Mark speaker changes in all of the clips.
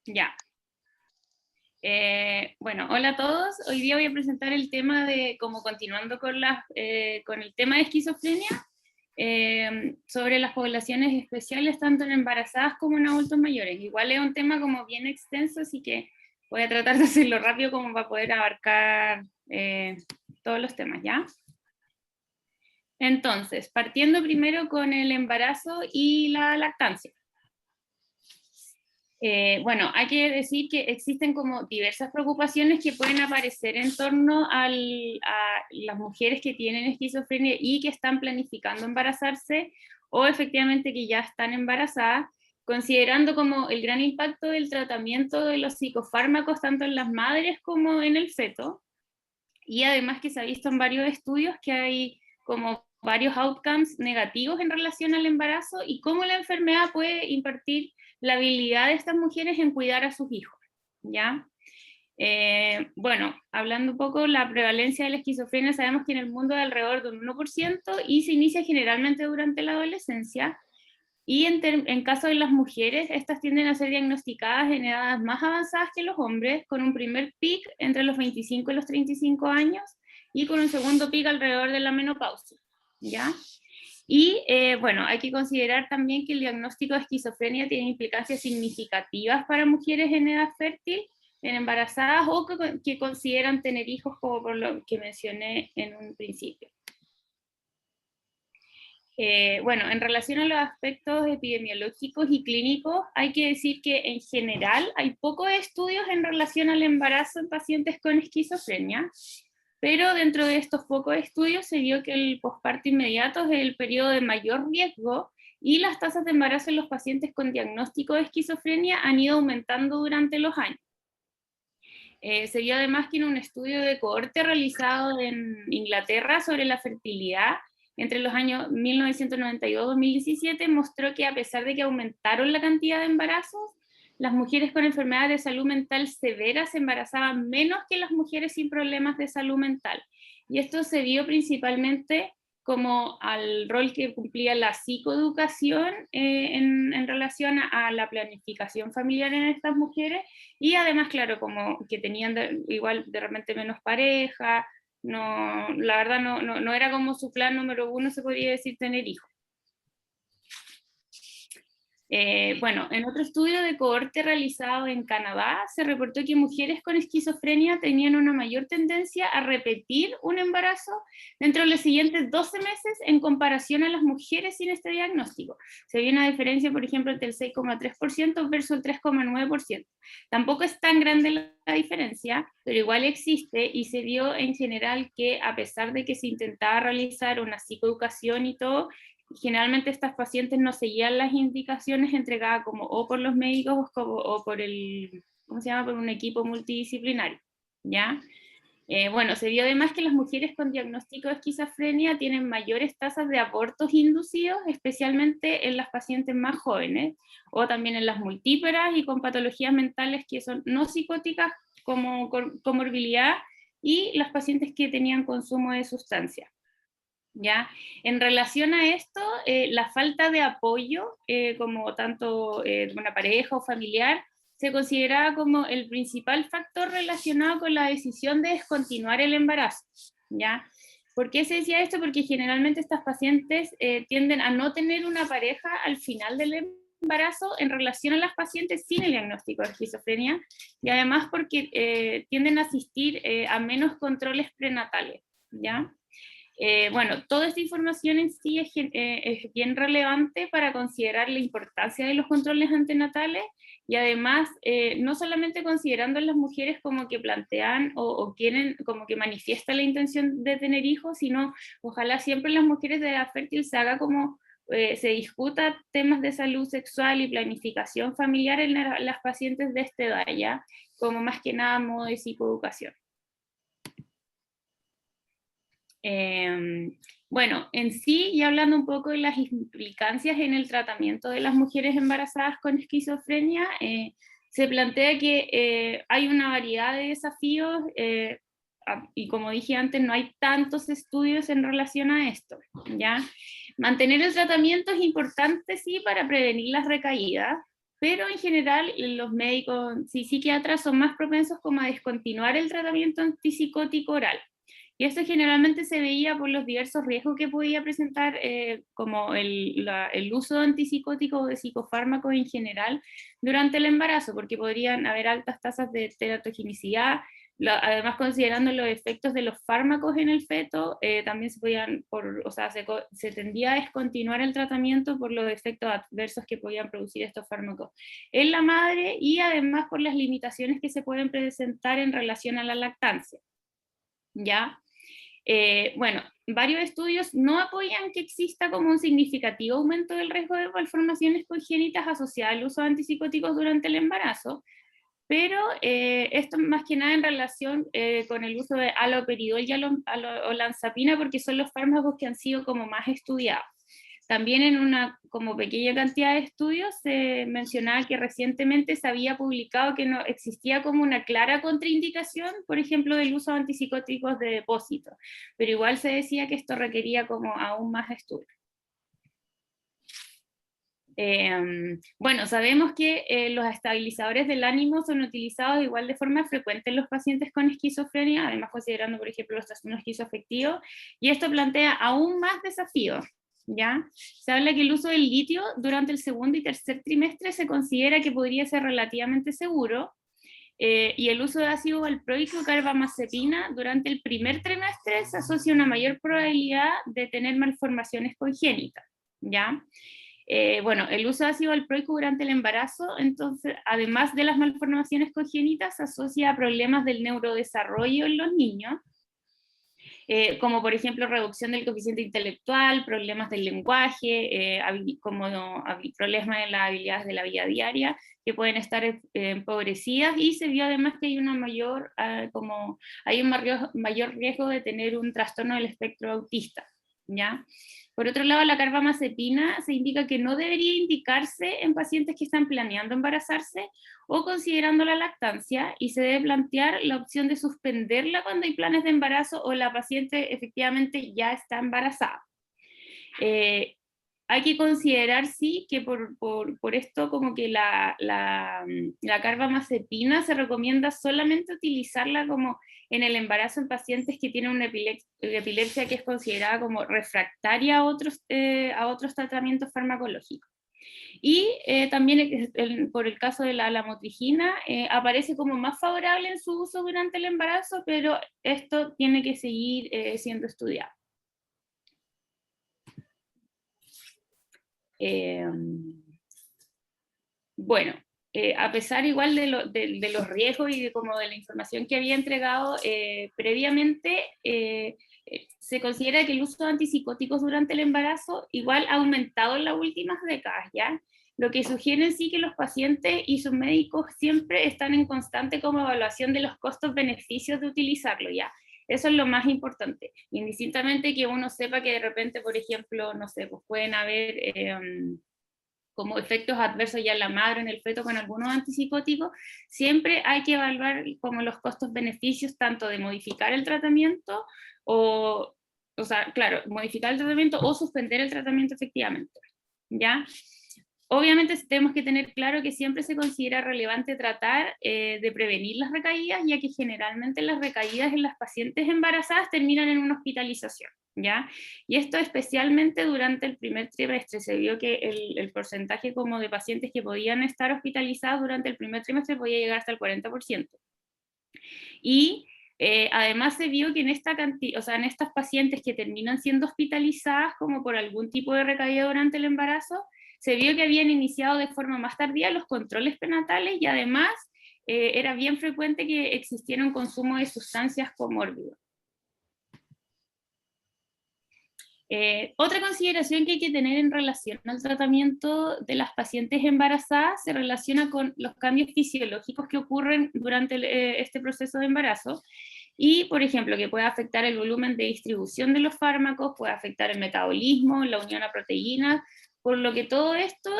Speaker 1: Ya. Bueno, hola a todos. Hoy día voy a presentar el tema de, como continuando con, con el tema de esquizofrenia, sobre las poblaciones especiales, tanto en embarazadas como en adultos mayores. Igual es un tema como bien extenso, así que voy a tratar de hacerlo rápido como para poder abarcar todos los temas, ¿ya? Entonces, partiendo primero con el embarazo y la lactancia. Bueno, hay que decir que existen como diversas preocupaciones que pueden aparecer en torno a las mujeres que tienen esquizofrenia y que están planificando embarazarse o efectivamente que ya están embarazadas, considerando como el gran impacto del tratamiento de los psicofármacos tanto en las madres como en el feto. Y además que se ha visto en varios estudios que hay como varios outcomes negativos en relación al embarazo y cómo la enfermedad puede impartir la habilidad de estas mujeres en cuidar a sus hijos, ¿ya? Bueno, hablando un poco, la prevalencia de la esquizofrenia sabemos que en el mundo es alrededor de un 1% y se inicia generalmente durante la adolescencia, y en caso de las mujeres, estas tienden a ser diagnosticadas en edades más avanzadas que los hombres, con un primer pic entre los 25 y los 35 años, y con un segundo pic alrededor de la menopausia, ¿ya? Y bueno, hay que considerar también que el diagnóstico de esquizofrenia tiene implicancias significativas para mujeres en edad fértil, en embarazadas o que consideran tener hijos, como por lo que mencioné en un principio. Bueno, en relación a los aspectos epidemiológicos y clínicos, hay que decir que en general hay pocos estudios en relación al embarazo en pacientes con esquizofrenia, pero dentro de estos pocos estudios se vio que el posparto inmediato es el periodo de mayor riesgo y las tasas de embarazo en los pacientes con diagnóstico de esquizofrenia han ido aumentando durante los años. Se vio además que en un estudio de cohorte realizado en Inglaterra sobre la fertilidad entre los años 1992 y 2017 mostró que a pesar de que aumentaron la cantidad de embarazos, las mujeres con enfermedades de salud mental severas se embarazaban menos que las mujeres sin problemas de salud mental. Y esto se vio principalmente como al rol que cumplía la psicoeducación en relación a la planificación familiar en estas mujeres, y además, claro, como que tenían igual de repente menos pareja, no, la verdad no era como su plan número uno, se podría decir, tener hijos. Bueno, en otro estudio de cohorte realizado en Canadá, se reportó que mujeres con esquizofrenia tenían una mayor tendencia a repetir un embarazo dentro de los siguientes 12 meses en comparación a las mujeres sin este diagnóstico. Se vio una diferencia, por ejemplo, entre el 6,3% versus el 3,9%. Tampoco es tan grande la diferencia, pero igual existe, y se vio en general que a pesar de que se intentaba realizar una psicoeducación y todo, generalmente estas pacientes no seguían las indicaciones entregadas como o por los médicos o por el, ¿cómo se llama?, por un equipo multidisciplinario, ¿ya? Bueno, se vio además que las mujeres con diagnóstico de esquizofrenia tienen mayores tasas de abortos inducidos, especialmente en las pacientes más jóvenes, o también en las multíperas y con patologías mentales que son no psicóticas como comorbilidad, y las pacientes que tenían consumo de sustancias. ¿Ya? En relación a esto, la falta de apoyo, como tanto de una pareja o familiar, se consideraba como el principal factor relacionado con la decisión de descontinuar el embarazo, ¿ya? ¿Por qué se decía esto? Porque generalmente estas pacientes tienden a no tener una pareja al final del embarazo en relación a las pacientes sin el diagnóstico de esquizofrenia, y además porque tienden a asistir a menos controles prenatales, ¿ya? Bueno, toda esta información en sí es bien relevante para considerar la importancia de los controles antenatales, y además, no solamente considerando a las mujeres como que plantean o quieren, como que manifiestan la intención de tener hijos, sino ojalá siempre las mujeres de edad fértil se haga como, se discuta temas de salud sexual y planificación familiar en las pacientes de esta edad, ya, como más que nada modo de psicoeducación. Bueno, en sí, y hablando un poco de las implicancias en el tratamiento de las mujeres embarazadas con esquizofrenia, se plantea que hay una variedad de desafíos, y como dije antes, no hay tantos estudios en relación a esto, ¿ya? Mantener el tratamiento es importante, sí, para prevenir las recaídas, pero en general los médicos y psiquiatras son más propensos como a descontinuar el tratamiento antipsicótico oral. Y esto generalmente se veía por los diversos riesgos que podía presentar, como el uso de antipsicóticos o de psicofármacos en general durante el embarazo, porque podrían haber altas tasas de teratogenicidad. Además, considerando los efectos de los fármacos en el feto, también se podían, o sea, se tendía a descontinuar el tratamiento por los efectos adversos que podían producir estos fármacos en la madre, y además por las limitaciones que se pueden presentar en relación a la lactancia. ¿Ya? Bueno, varios estudios no apoyan que exista como un significativo aumento del riesgo de malformaciones congénitas asociadas al uso de antipsicóticos durante el embarazo, pero esto más que nada en relación con el uso de haloperidol y olanzapina, porque son los fármacos que han sido como más estudiados. También en una como pequeña cantidad de estudios se mencionaba que recientemente se había publicado que no existía como una clara contraindicación, por ejemplo, del uso de antipsicóticos de depósito, pero igual se decía que esto requería como aún más estudios. Bueno, sabemos que los estabilizadores del ánimo son utilizados igual de forma frecuente en los pacientes con esquizofrenia, además considerando, por ejemplo, los trastornos esquizoafectivos, y esto plantea aún más desafíos. ¿Ya? Se habla que el uso del litio durante el segundo y tercer trimestre se considera que podría ser relativamente seguro, y el uso de ácido valproico y carbamazepina durante el primer trimestre se asocia a una mayor probabilidad de tener malformaciones congénitas. ¿Ya? Bueno, el uso de ácido valproico durante el embarazo, entonces, además de las malformaciones congénitas, se asocia a problemas del neurodesarrollo en los niños, como por ejemplo reducción del coeficiente intelectual, problemas del lenguaje, como problemas en las habilidades de la vida diaria, que pueden estar empobrecidas, y se vio además que hay una mayor, hay un mayor riesgo de tener un trastorno del espectro autista. ¿Ya? Por otro lado, la carbamazepina se indica que no debería indicarse en pacientes que están planeando embarazarse o considerando la lactancia, y se debe plantear la opción de suspenderla cuando hay planes de embarazo o la paciente efectivamente ya está embarazada. Hay que considerar, sí, que por esto como que la carbamazepina se recomienda solamente utilizarla como en el embarazo en pacientes que tienen una epilepsia que es considerada como refractaria a otros tratamientos farmacológicos. Y también por el caso de la lamotrigina, aparece como más favorable en su uso durante el embarazo, pero esto tiene que seguir siendo estudiado. Bueno, a pesar igual de los riesgos y como de la información que había entregado previamente, se considera que el uso de antipsicóticos durante el embarazo igual ha aumentado en las últimas décadas, ¿ya? Lo que sugiere sí que los pacientes y sus médicos siempre están en constante como evaluación de los costos-beneficios de utilizarlo, ¿ya? Eso es lo más importante, indistintamente que uno sepa que de repente, por ejemplo, no sé, pues pueden haber como efectos adversos ya en la madre, en el feto, con algunos antipsicóticos, siempre hay que evaluar como los costos-beneficios tanto de modificar el tratamiento o sea, claro, modificar el tratamiento o suspender el tratamiento efectivamente, ¿ya? Obviamente tenemos que tener claro que siempre se considera relevante tratar de prevenir las recaídas, ya que generalmente las recaídas en las pacientes embarazadas terminan en una hospitalización, ¿ya? Y esto especialmente durante el primer trimestre, se vio que el porcentaje como de pacientes que podían estar hospitalizados durante el primer trimestre podía llegar hasta el 40%. Y además se vio que en esta cantidad, o sea, en estas pacientes que terminan siendo hospitalizadas como por algún tipo de recaída durante el embarazo, se vio que habían iniciado de forma más tardía los controles prenatales, y además era bien frecuente que existiera un consumo de sustancias comórbidas. Otra consideración que hay que tener en relación al tratamiento de las pacientes embarazadas se relaciona con los cambios fisiológicos que ocurren durante este proceso de embarazo, y, por ejemplo, que puede afectar el volumen de distribución de los fármacos, puede afectar el metabolismo, la unión a proteínas, por lo que todo esto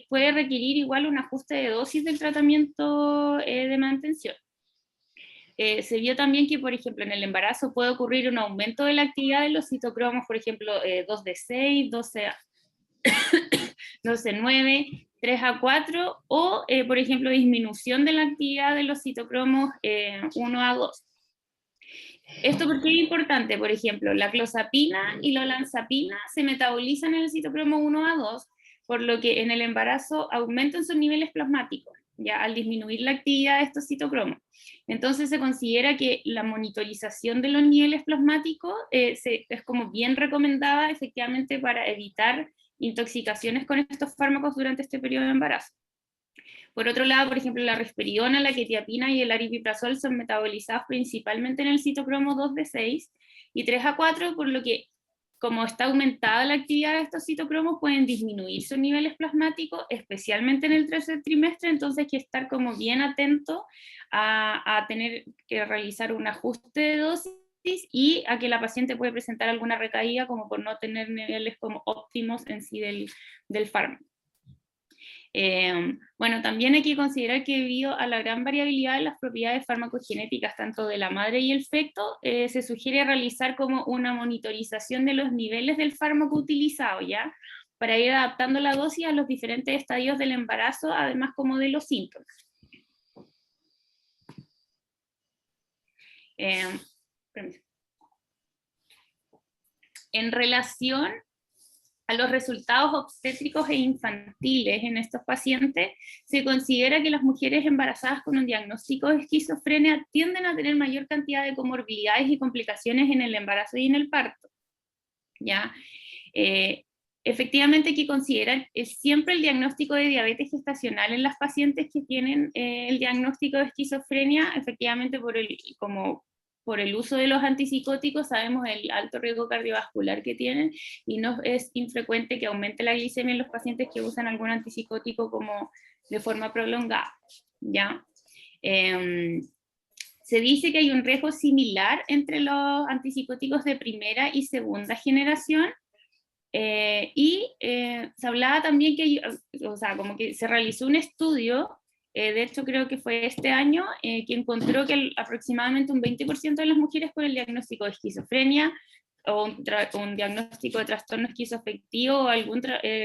Speaker 1: puede requerir igual un ajuste de dosis del tratamiento de mantención. Se vio también que, por ejemplo, en el embarazo puede ocurrir un aumento de la actividad de los citocromos, por ejemplo, 2D6, 12A, 12, 9, 3 a 4, o, por ejemplo, disminución de la actividad de los citocromos 1 a 2. ¿Esto por qué es importante? Por ejemplo, la clozapina y la olanzapina se metabolizan en el citocromo 1 a 2, por lo que en el embarazo aumentan sus niveles plasmáticos, ya al disminuir la actividad de estos citocromos. Entonces se considera que la monitorización de los niveles plasmáticos es como bien recomendada efectivamente para evitar intoxicaciones con estos fármacos durante este periodo de embarazo. Por otro lado, por ejemplo, la risperidona, la quetiapina y el aripiprazol son metabolizados principalmente en el citocromo 2D6 y 3A4, por lo que, como está aumentada la actividad de estos citocromos, pueden disminuir sus niveles plasmáticos, especialmente en el tercer trimestre. Entonces hay que estar como bien atento a tener que realizar un ajuste de dosis y a que la paciente puede presentar alguna recaída como por no tener niveles como óptimos en sí del fármaco. Bueno, también hay que considerar que debido a la gran variabilidad de las propiedades farmacogenéticas tanto de la madre y el feto, se sugiere realizar como una monitorización de los niveles del fármaco utilizado, ¿ya? Para ir adaptando la dosis a los diferentes estadios del embarazo, además como de los síntomas. En relación a los resultados obstétricos e infantiles en estos pacientes, se considera que las mujeres embarazadas con un diagnóstico de esquizofrenia tienden a tener mayor cantidad de comorbilidades y complicaciones en el embarazo y en el parto, ¿ya? Efectivamente hay que considerar siempre el diagnóstico de diabetes gestacional en las pacientes que tienen el diagnóstico de esquizofrenia, efectivamente por el uso de los antipsicóticos sabemos el alto riesgo cardiovascular que tienen y no es infrecuente que aumente la glicemia en los pacientes que usan algún antipsicótico como de forma prolongada, ¿ya? Se dice que hay un riesgo similar entre los antipsicóticos de primera y segunda generación, se hablaba también que, o sea, como que se realizó un estudio, de hecho creo que fue este año, que encontró que aproximadamente un 20% de las mujeres con el diagnóstico de esquizofrenia o un diagnóstico de trastorno esquizoafectivo o algún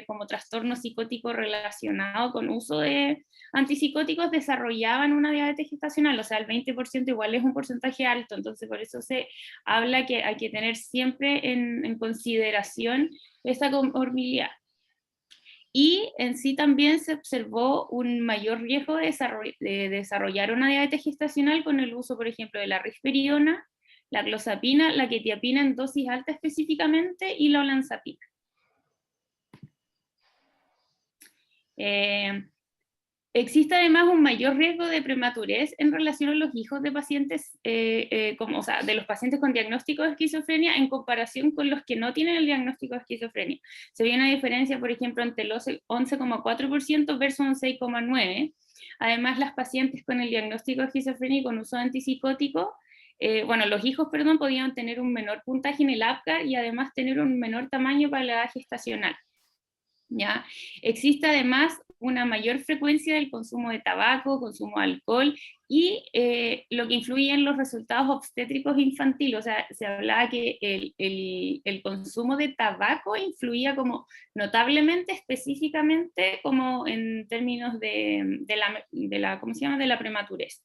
Speaker 1: como trastorno psicótico relacionado con uso de antipsicóticos desarrollaban una diabetes gestacional, o sea, el 20% igual es un porcentaje alto, entonces por eso se habla que hay que tener siempre en consideración esta comorbilidad. Y en sí también se observó un mayor riesgo de desarrollar una diabetes gestacional con el uso, por ejemplo, de la risperidona, la clozapina, la quetiapina en dosis alta específicamente y la olanzapina. Existe además un mayor riesgo de prematurez en relación a los hijos de pacientes, o sea, de los pacientes con diagnóstico de esquizofrenia en comparación con los que no tienen el diagnóstico de esquizofrenia. Se ve una diferencia, por ejemplo, entre el 11,4% versus un 6,9%. Además, las pacientes con el diagnóstico de esquizofrenia y con uso de antipsicótico, los hijos, perdón, podían tener un menor puntaje en el APGAR y además tener un menor tamaño para la edad gestacional. ¿Ya? Existe además una mayor frecuencia del consumo de tabaco, consumo de alcohol y lo que influye en los resultados obstétricos infantiles. O sea, se hablaba que el consumo de tabaco influía como notablemente, específicamente, como en términos de la ¿cómo se llama?, de la prematurez.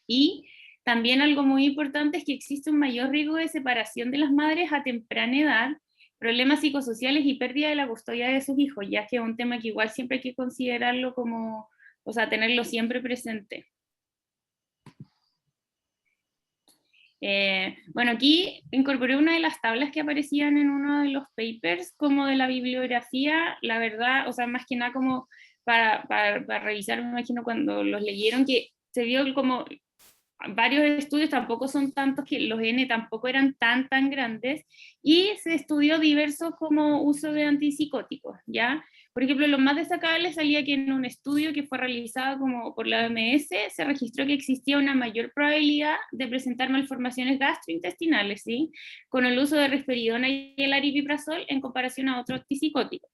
Speaker 1: Y también algo muy importante es que existe un mayor riesgo de separación de las madres a temprana edad, problemas psicosociales y pérdida de la custodia de sus hijos, ya que es un tema que igual siempre hay que considerarlo como, o sea, tenerlo siempre presente. Bueno, aquí incorporé una de las tablas que aparecían en uno de los papers, como de la bibliografía, la verdad, o sea, más que nada como para revisar, me imagino cuando los leyeron, que se vio como varios estudios, tampoco son tantos, que los N tampoco eran tan grandes, y se estudió diversos como uso de antipsicóticos, ¿ya? Por ejemplo, lo más destacable salía que en un estudio que fue realizado como por la OMS, se registró que existía una mayor probabilidad de presentar malformaciones gastrointestinales, ¿sí?, con el uso de risperidona y el aripiprazol en comparación a otros antipsicóticos.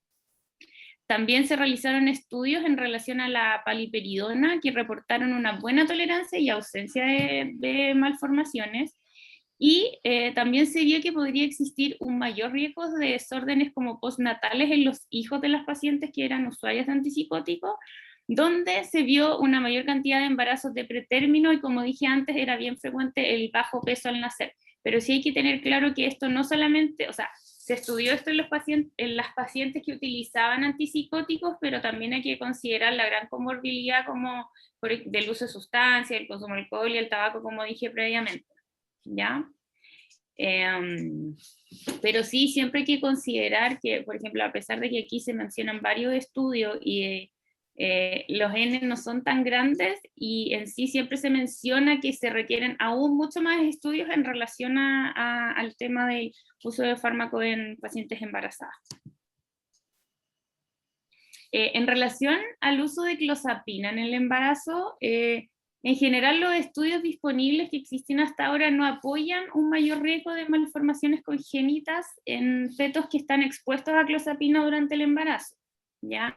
Speaker 1: También se realizaron estudios en relación a la paliperidona que reportaron una buena tolerancia y ausencia de malformaciones. Y también se vio que podría existir un mayor riesgo de desórdenes como postnatales en los hijos de las pacientes que eran usuarias de antipsicóticos, donde se vio una mayor cantidad de embarazos de pretérmino y, como dije antes, era bien frecuente el bajo peso al nacer. Pero sí hay que tener claro que esto no solamente, o sea, se estudió esto en las pacientes que utilizaban antipsicóticos, pero también hay que considerar la gran comorbilidad como del uso de sustancias, el consumo de alcohol y el tabaco, como dije previamente. ¿Ya? Pero sí, siempre hay que considerar que, por ejemplo, a pesar de que aquí se mencionan varios estudios y los N no son tan grandes, y en sí siempre se menciona que se requieren aún mucho más estudios en relación al tema del uso de fármacos en pacientes embarazadas. En relación al uso de clozapina en el embarazo, en general los estudios disponibles que existen hasta ahora no apoyan un mayor riesgo de malformaciones congénitas en fetos que están expuestos a clozapina durante el embarazo, ¿ya?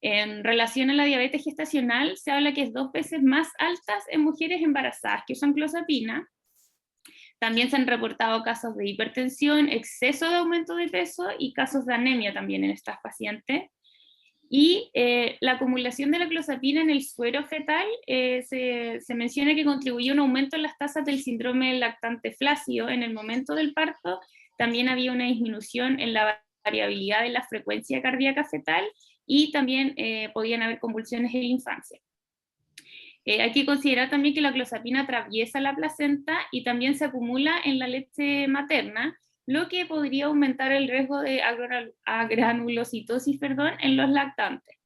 Speaker 1: En relación a la diabetes gestacional, se habla que es 2 veces más altas en mujeres embarazadas que usan clozapina. También se han reportado casos de hipertensión, exceso de aumento de peso y casos de anemia también en estas pacientes. Y la acumulación de la clozapina en el suero fetal se menciona que contribuyó a un aumento en las tasas del síndrome del lactante flácido en el momento del parto. También había una disminución en la variabilidad de la frecuencia cardíaca fetal y también podían haber convulsiones en la infancia. Hay que considerar también que la clozapina atraviesa la placenta y también se acumula en la leche materna, lo que podría aumentar el riesgo de agranulocitosis, en los lactantes.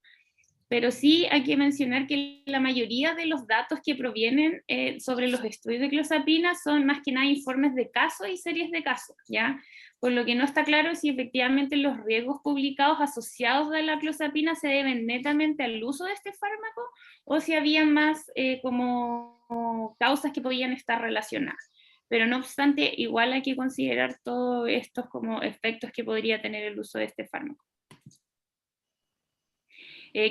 Speaker 1: Pero sí hay que mencionar que la mayoría de los datos que provienen sobre los estudios de clozapina son más que nada informes de casos y series de casos, ¿ya? Por lo que no está claro si efectivamente los riesgos publicados asociados a la clozapina se deben netamente al uso de este fármaco o si había más como causas que podían estar relacionadas. Pero no obstante, igual hay que considerar todos estos como efectos que podría tener el uso de este fármaco.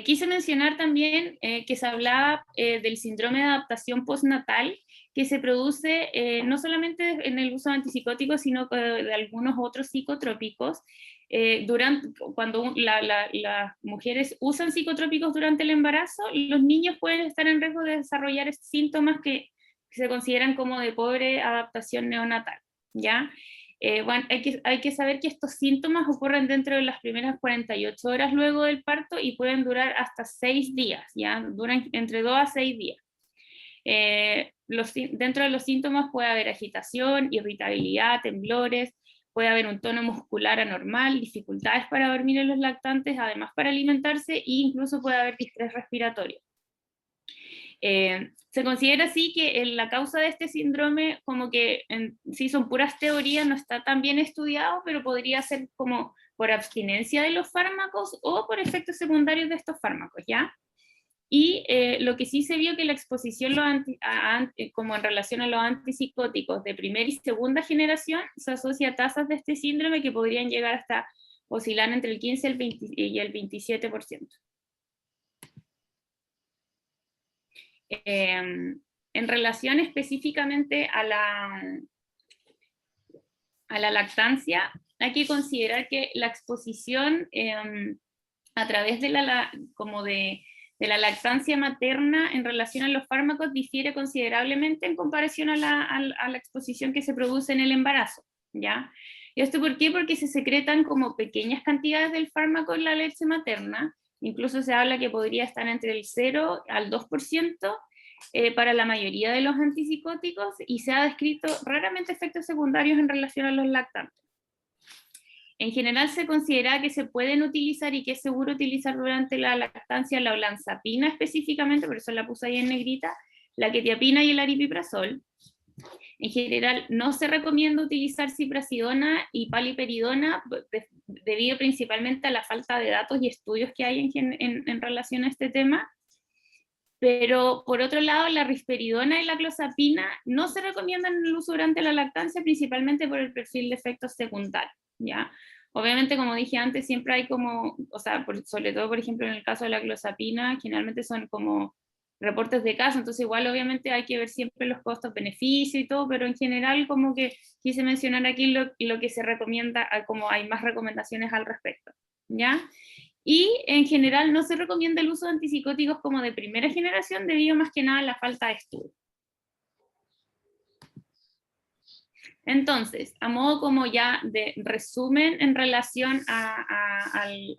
Speaker 1: Quise mencionar también que se hablaba del síndrome de adaptación postnatal que se produce no solamente en el uso de antipsicóticos, sino de algunos otros psicotrópicos. Cuando las mujeres usan psicotrópicos durante el embarazo, los niños pueden estar en riesgo de desarrollar síntomas que se consideran como de pobre adaptación neonatal, ¿ya? Bueno, hay que saber que estos síntomas ocurren dentro de las primeras 48 horas luego del parto y pueden durar hasta 6 días, ¿ya? Duran entre 2 a 6 días. Dentro de los síntomas puede haber agitación, irritabilidad, temblores, puede haber un tono muscular anormal, dificultades para dormir en los lactantes, además para alimentarse, e incluso puede haber distrés respiratorio. Se considera así que la causa de este síndrome, como que sí son puras teorías, no está tan bien estudiado, pero podría ser como por abstinencia de los fármacos o por efectos secundarios de estos fármacos, ¿ya? Y lo que sí se vio que la exposición como en relación a los antipsicóticos de primera y segunda generación se asocia a tasas de este síndrome que podrían llegar hasta oscilar entre el 15 y el 27%. En relación específicamente a la lactancia, hay que considerar que la exposición a través de la lactancia materna en relación a los fármacos difiere considerablemente en comparación a la exposición que se produce en el embarazo, ¿ya? ¿Y esto por qué? Porque se secretan como pequeñas cantidades del fármaco en la leche materna, incluso se habla que podría estar entre el 0 al 2% para la mayoría de los antipsicóticos, y se ha descrito raramente efectos secundarios en relación a los lactantes. En general se considera que se pueden utilizar y que es seguro utilizar durante la lactancia la olanzapina específicamente, por eso la puse ahí en negrita, la quetiapina y el aripiprazol. En general no se recomienda utilizar ciprasidona y paliperidona debido principalmente a la falta de datos y estudios que hay en relación a este tema. Pero por otro lado, la risperidona y la clozapina no se recomiendan en el uso durante la lactancia, principalmente por el perfil de efectos secundarios, ¿ya? Obviamente, como dije antes, siempre hay como, o sea, sobre todo, por ejemplo, en el caso de la clozapina, generalmente son como reportes de caso, entonces igual obviamente hay que ver siempre los costos-beneficios y todo, pero en general como que quise mencionar aquí lo que se recomienda, como hay más recomendaciones al respecto, ¿ya? Y en general no se recomienda el uso de antipsicóticos como de primera generación debido más que nada a la falta de estudio. Entonces, a modo como ya de resumen en relación al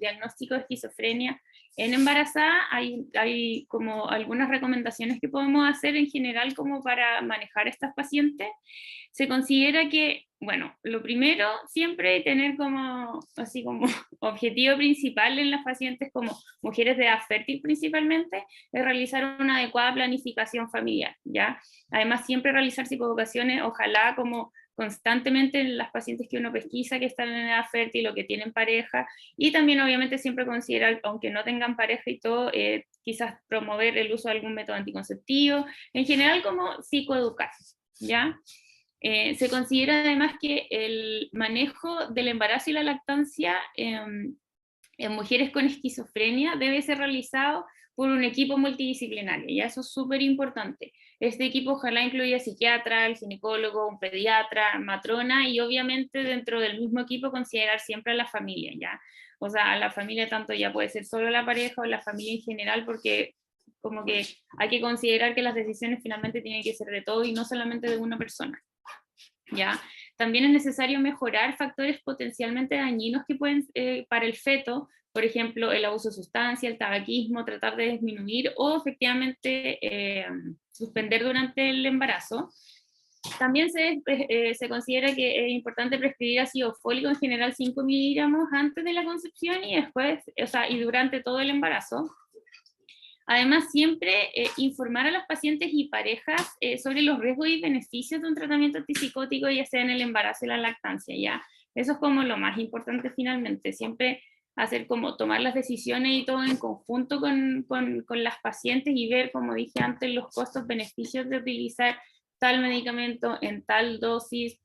Speaker 1: diagnóstico de esquizofrenia en embarazada, hay como algunas recomendaciones que podemos hacer en general como para manejar a estas pacientes. Se considera que, bueno, lo primero, siempre tener como, así como objetivo principal en las pacientes como mujeres de edad fértil principalmente, es realizar una adecuada planificación familiar, ¿ya? Además, siempre realizar psicoeducaciones, ojalá como constantemente en las pacientes que uno pesquisa que están en edad fértil o que tienen pareja, y también obviamente siempre considerar, aunque no tengan pareja y todo, quizás promover el uso de algún método anticonceptivo, en general como psicoeducar, ¿ya? Se considera además que el manejo del embarazo y la lactancia en mujeres con esquizofrenia debe ser realizado por un equipo multidisciplinario, y eso es súper importante. Este equipo ojalá incluya psiquiatra, el ginecólogo, un pediatra, matrona, y obviamente dentro del mismo equipo considerar siempre a la familia, ¿ya? O sea, a la familia tanto ya puede ser solo la pareja o la familia en general, porque como que hay que considerar que las decisiones finalmente tienen que ser de todo y no solamente de una persona, ¿ya? También es necesario mejorar factores potencialmente dañinos que pueden, para el feto, por ejemplo, el abuso de sustancia, el tabaquismo, tratar de disminuir o efectivamente suspender durante el embarazo. También se considera que es importante prescribir ácido fólico en general 5 miligramos antes de la concepción y después, o sea, y durante todo el embarazo. Además, siempre informar a los pacientes y parejas sobre los riesgos y beneficios de un tratamiento antipsicótico, ya sea en el embarazo y la lactancia, ¿ya? Eso es como lo más importante finalmente, siempre hacer como tomar las decisiones y todo en conjunto con las pacientes y ver, como dije antes, los costos-beneficios de utilizar tal medicamento en tal dosis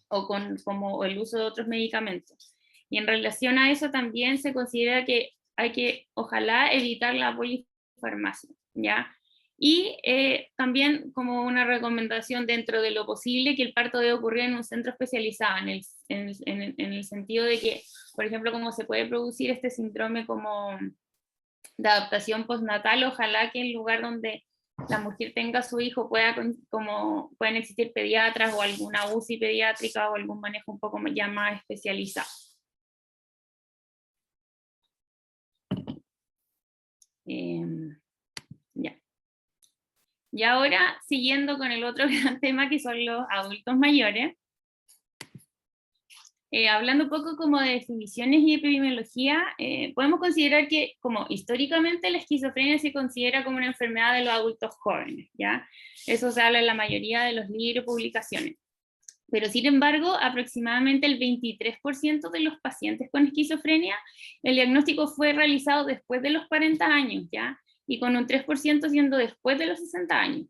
Speaker 1: o como el uso de otros medicamentos. Y en relación a eso también se considera que hay que, ojalá, evitar la polifarmacia, ¿ya? Y también como una recomendación dentro de lo posible que el parto debe ocurrir en un centro especializado, en el sentido de que, por ejemplo, como se puede producir este síndrome como de adaptación postnatal, ojalá que el lugar donde la mujer tenga a su hijo como pueden existir pediatras o alguna UCI pediátrica o algún manejo un poco ya más especializado. Ya. Y ahora, siguiendo con el otro gran tema que son los adultos mayores, hablando un poco como de definiciones y epidemiología, podemos considerar que como históricamente la esquizofrenia se considera como una enfermedad de los adultos jóvenes, ¿ya? Eso se habla en la mayoría de los libros y publicaciones. Pero sin embargo, aproximadamente el 23% de los pacientes con esquizofrenia, el diagnóstico fue realizado después de los 40 años, ¿ya? Y con un 3% siendo después de los 60 años.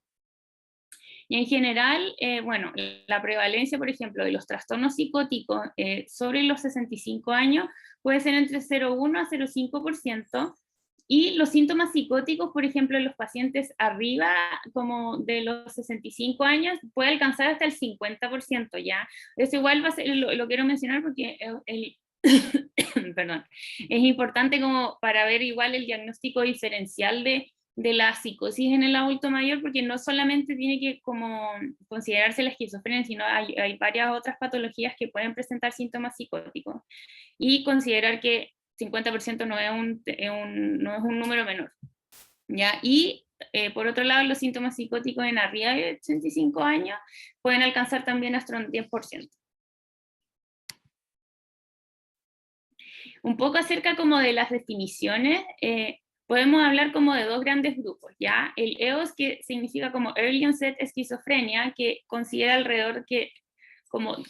Speaker 1: Y en general, bueno, la prevalencia, por ejemplo, de los trastornos psicóticos sobre los 65 años puede ser entre 0,1 a 0,5%, y los síntomas psicóticos, por ejemplo, en los pacientes arriba como de los 65 años, puede alcanzar hasta el 50%, ¿ya? Eso igual va a ser, lo quiero mencionar porque perdón, es importante como para ver igual el diagnóstico diferencial de la psicosis en el adulto mayor, porque no solamente tiene que como considerarse la esquizofrenia, sino hay varias otras patologías que pueden presentar síntomas psicóticos, y considerar que 50% no es un número menor, ¿ya? Y por otro lado, los síntomas psicóticos en arriba de 85 años pueden alcanzar también hasta un 10%. Un poco acerca como de las definiciones, podemos hablar como de dos grandes grupos, ¿ya? El EOS, que significa como Early Onset Esquizofrenia, que considera alrededor que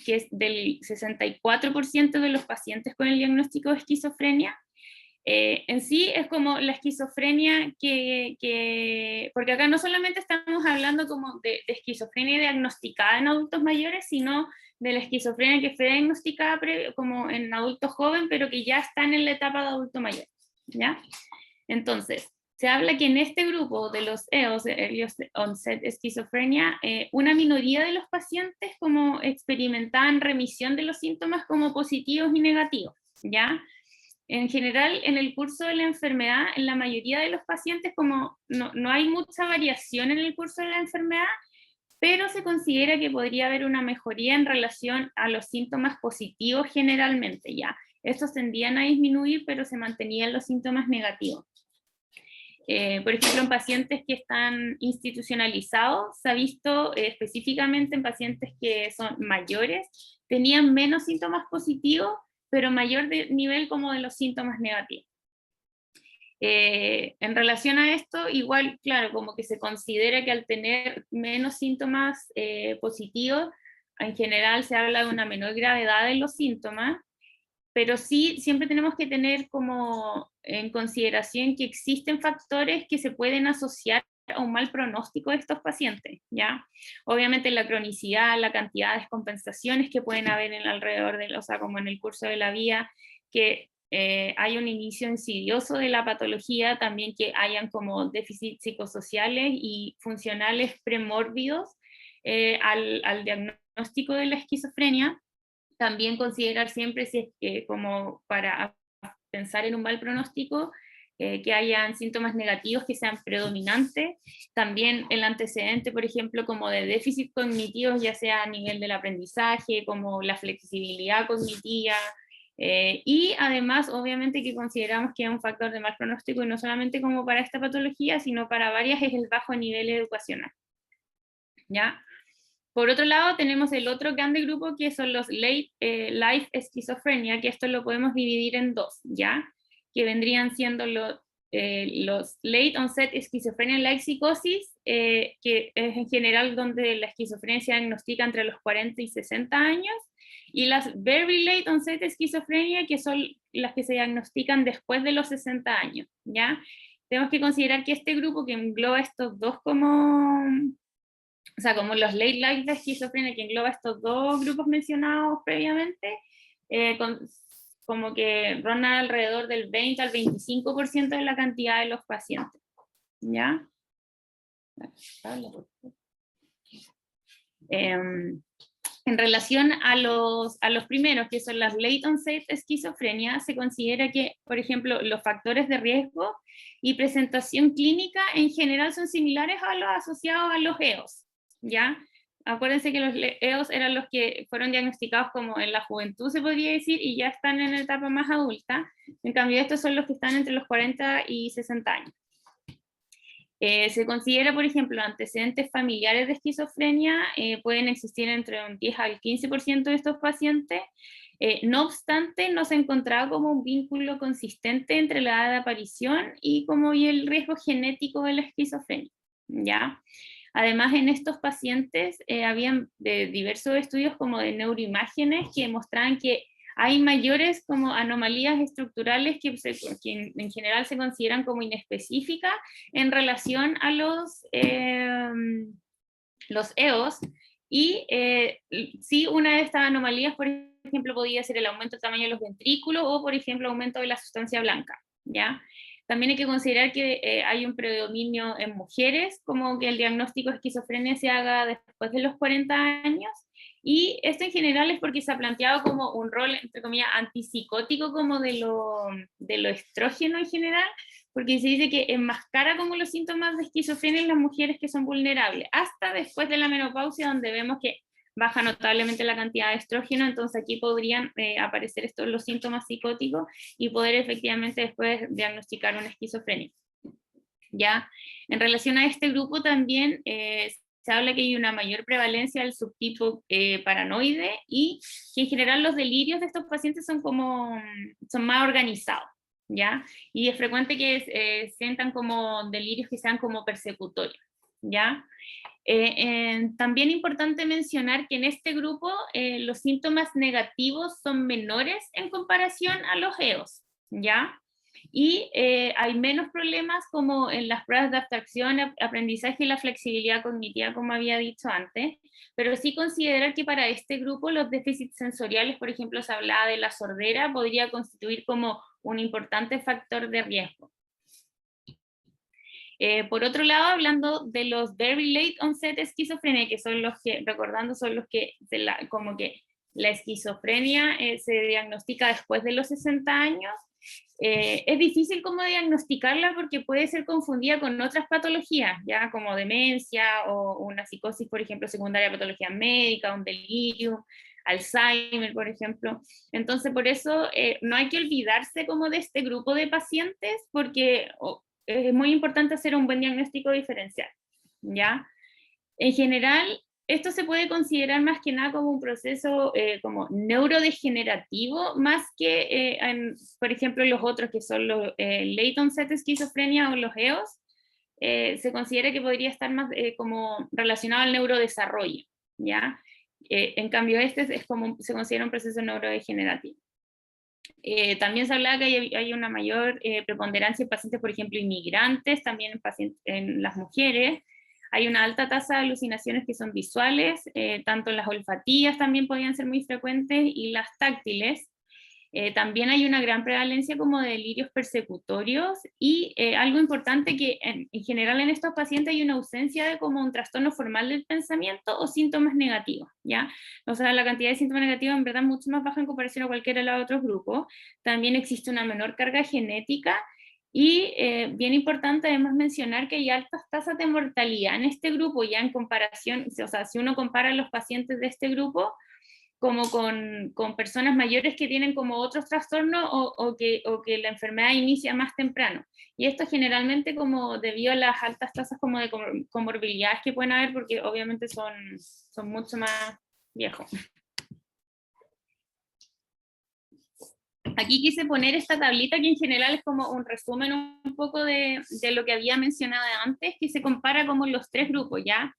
Speaker 1: es del 64% de los pacientes con el diagnóstico de esquizofrenia. En sí es como la esquizofrenia porque acá no solamente estamos hablando como de esquizofrenia diagnosticada en adultos mayores, sino de la esquizofrenia que fue diagnosticada como en adultos jóvenes, pero que ya están en la etapa de adulto mayor, ¿ya? Entonces, Se habla que en este grupo de los EOS, Early Onset Schizophrenia, una minoría de los pacientes como experimentaban remisión de los síntomas como positivos y negativos, ¿ya? En general, en el curso de la enfermedad, en la mayoría de los pacientes, como no hay mucha variación en el curso de la enfermedad, pero se considera que podría haber una mejoría en relación a los síntomas positivos generalmente, ¿ya? Estos tendían a disminuir, pero se mantenían los síntomas negativos. Por ejemplo, en pacientes que están institucionalizados, se ha visto específicamente en pacientes que son mayores, tenían menos síntomas positivos, pero mayor nivel como de los síntomas negativos. En relación a esto, igual, claro, como que se considera que al tener menos síntomas positivos, en general se habla de una menor gravedad en los síntomas, pero sí siempre tenemos que tener como en consideración que existen factores que se pueden asociar a un mal pronóstico de estos pacientes, ¿ya? Obviamente la cronicidad, la cantidad de descompensaciones que pueden haber en alrededor de, o sea, como en el curso de la vida, que hay un inicio insidioso de la patología, también que hayan como déficits psicosociales y funcionales premórbidos al diagnóstico de la esquizofrenia. También considerar siempre, si es que como para pensar en un mal pronóstico, que hayan síntomas negativos que sean predominantes. También el antecedente, por ejemplo, como de déficit cognitivos, ya sea a nivel del aprendizaje, como la flexibilidad cognitiva. Y además, obviamente, que consideramos que es un factor de mal pronóstico, y no solamente como para esta patología, sino para varias, es el bajo nivel educacional. ¿Ya? Por otro lado, tenemos el otro grande grupo que son los late life esquizofrenia, que esto lo podemos dividir en dos, ¿ya? Que vendrían siendo los late onset esquizofrenia like psicosis, que es en general donde la esquizofrenia se diagnostica entre los 40 y 60 años, y las very late onset esquizofrenia, que son las que se diagnostican después de los 60 años, ¿ya? Tenemos que considerar que este grupo que engloba estos dos como, o sea, como los late life de esquizofrenia, que engloba estos dos grupos mencionados previamente, como que rondan alrededor del 20 al 25% de la cantidad de los pacientes, ¿ya? En relación a los primeros, que son las late onset esquizofrenia, se considera que, por ejemplo, los factores de riesgo y presentación clínica en general son similares a los asociados a los EOS, ¿ya? Acuérdense que los EOS eran los que fueron diagnosticados como en la juventud, se podría decir, y ya están en la etapa más adulta. En cambio, estos son los que están entre los 40 y 60 años. Se considera, por ejemplo, antecedentes familiares de esquizofrenia pueden existir entre un 10 al 15% de estos pacientes. No obstante, no se ha encontrado como un vínculo consistente entre la edad de aparición y el riesgo genético de la esquizofrenia, ¿ya? Además, en estos pacientes habían diversos estudios como de neuroimágenes que mostraban que hay mayores como anomalías estructurales que en general se consideran como inespecíficas en relación a los EOS, y sí, una de estas anomalías, por ejemplo, podría ser el aumento del tamaño de los ventrículos o, por ejemplo, aumento de la sustancia blanca, ¿ya? También hay que considerar que hay un predominio en mujeres, como que el diagnóstico de esquizofrenia se haga después de los 40 años, y esto en general es porque se ha planteado como un rol, entre comillas, antipsicótico como de lo estrógeno en general, porque se dice que enmascara como los síntomas de esquizofrenia en las mujeres que son vulnerables, hasta después de la menopausia, donde vemos que baja notablemente la cantidad de estrógeno. Entonces aquí podrían aparecer los síntomas psicóticos y poder efectivamente después diagnosticar una esquizofrenia. ¿Ya? En relación a este grupo también se habla que hay una mayor prevalencia del subtipo paranoide, y que en general los delirios de estos pacientes son más organizados, ¿ya? Y es frecuente que sientan como delirios que sean como persecutorios, ¿ya? También importante mencionar que en este grupo los síntomas negativos son menores en comparación a los EOS, ¿ya? Y hay menos problemas como en las pruebas de abstracción, aprendizaje y la flexibilidad cognitiva, como había dicho antes, pero sí considerar que para este grupo los déficits sensoriales, por ejemplo, se hablaba de la sordera, podría constituir como un importante factor de riesgo. Por otro lado, hablando de los very late onset esquizofrenia, que son los que, recordando, son los que, como que la esquizofrenia se diagnostica después de los 60 años, es difícil como diagnosticarla porque puede ser confundida con otras patologías, ya como demencia o una psicosis, por ejemplo, secundaria a patología médica, un delirio, Alzheimer, por ejemplo. Entonces, por eso no hay que olvidarse como de este grupo de pacientes porque es muy importante hacer un buen diagnóstico diferencial, ¿ya? En general, esto se puede considerar más que nada como un proceso como neurodegenerativo, más que, por ejemplo, los otros que son los late onset esquizofrenia o los EOS, se considera que podría estar más como relacionado al neurodesarrollo, ¿ya? En cambio, este es como, se considera un proceso neurodegenerativo. También se hablaba que hay una mayor preponderancia en pacientes, por ejemplo, inmigrantes, también en las mujeres. Hay una alta tasa de alucinaciones que son visuales, tanto las olfativas también podían ser muy frecuentes, y las táctiles. También hay una gran prevalencia como de delirios persecutorios, y algo importante que en general en estos pacientes hay una ausencia de como un trastorno formal del pensamiento o síntomas negativos, ¿ya? O sea, la cantidad de síntomas negativos en verdad es mucho más baja en comparación a cualquiera de los otros grupos. También existe una menor carga genética, y bien importante además mencionar que hay altas tasas de mortalidad en este grupo, ya en comparación, o sea, si uno compara a los pacientes de este grupo como con personas mayores que tienen como otros trastornos o que la enfermedad inicia más temprano. Y esto generalmente como debido a las altas tasas como de comorbilidades que pueden haber, porque obviamente son mucho más viejos. Aquí quise poner esta tablita que en general es como un resumen un poco de lo que había mencionado antes, que se compara como los tres grupos, ¿ya?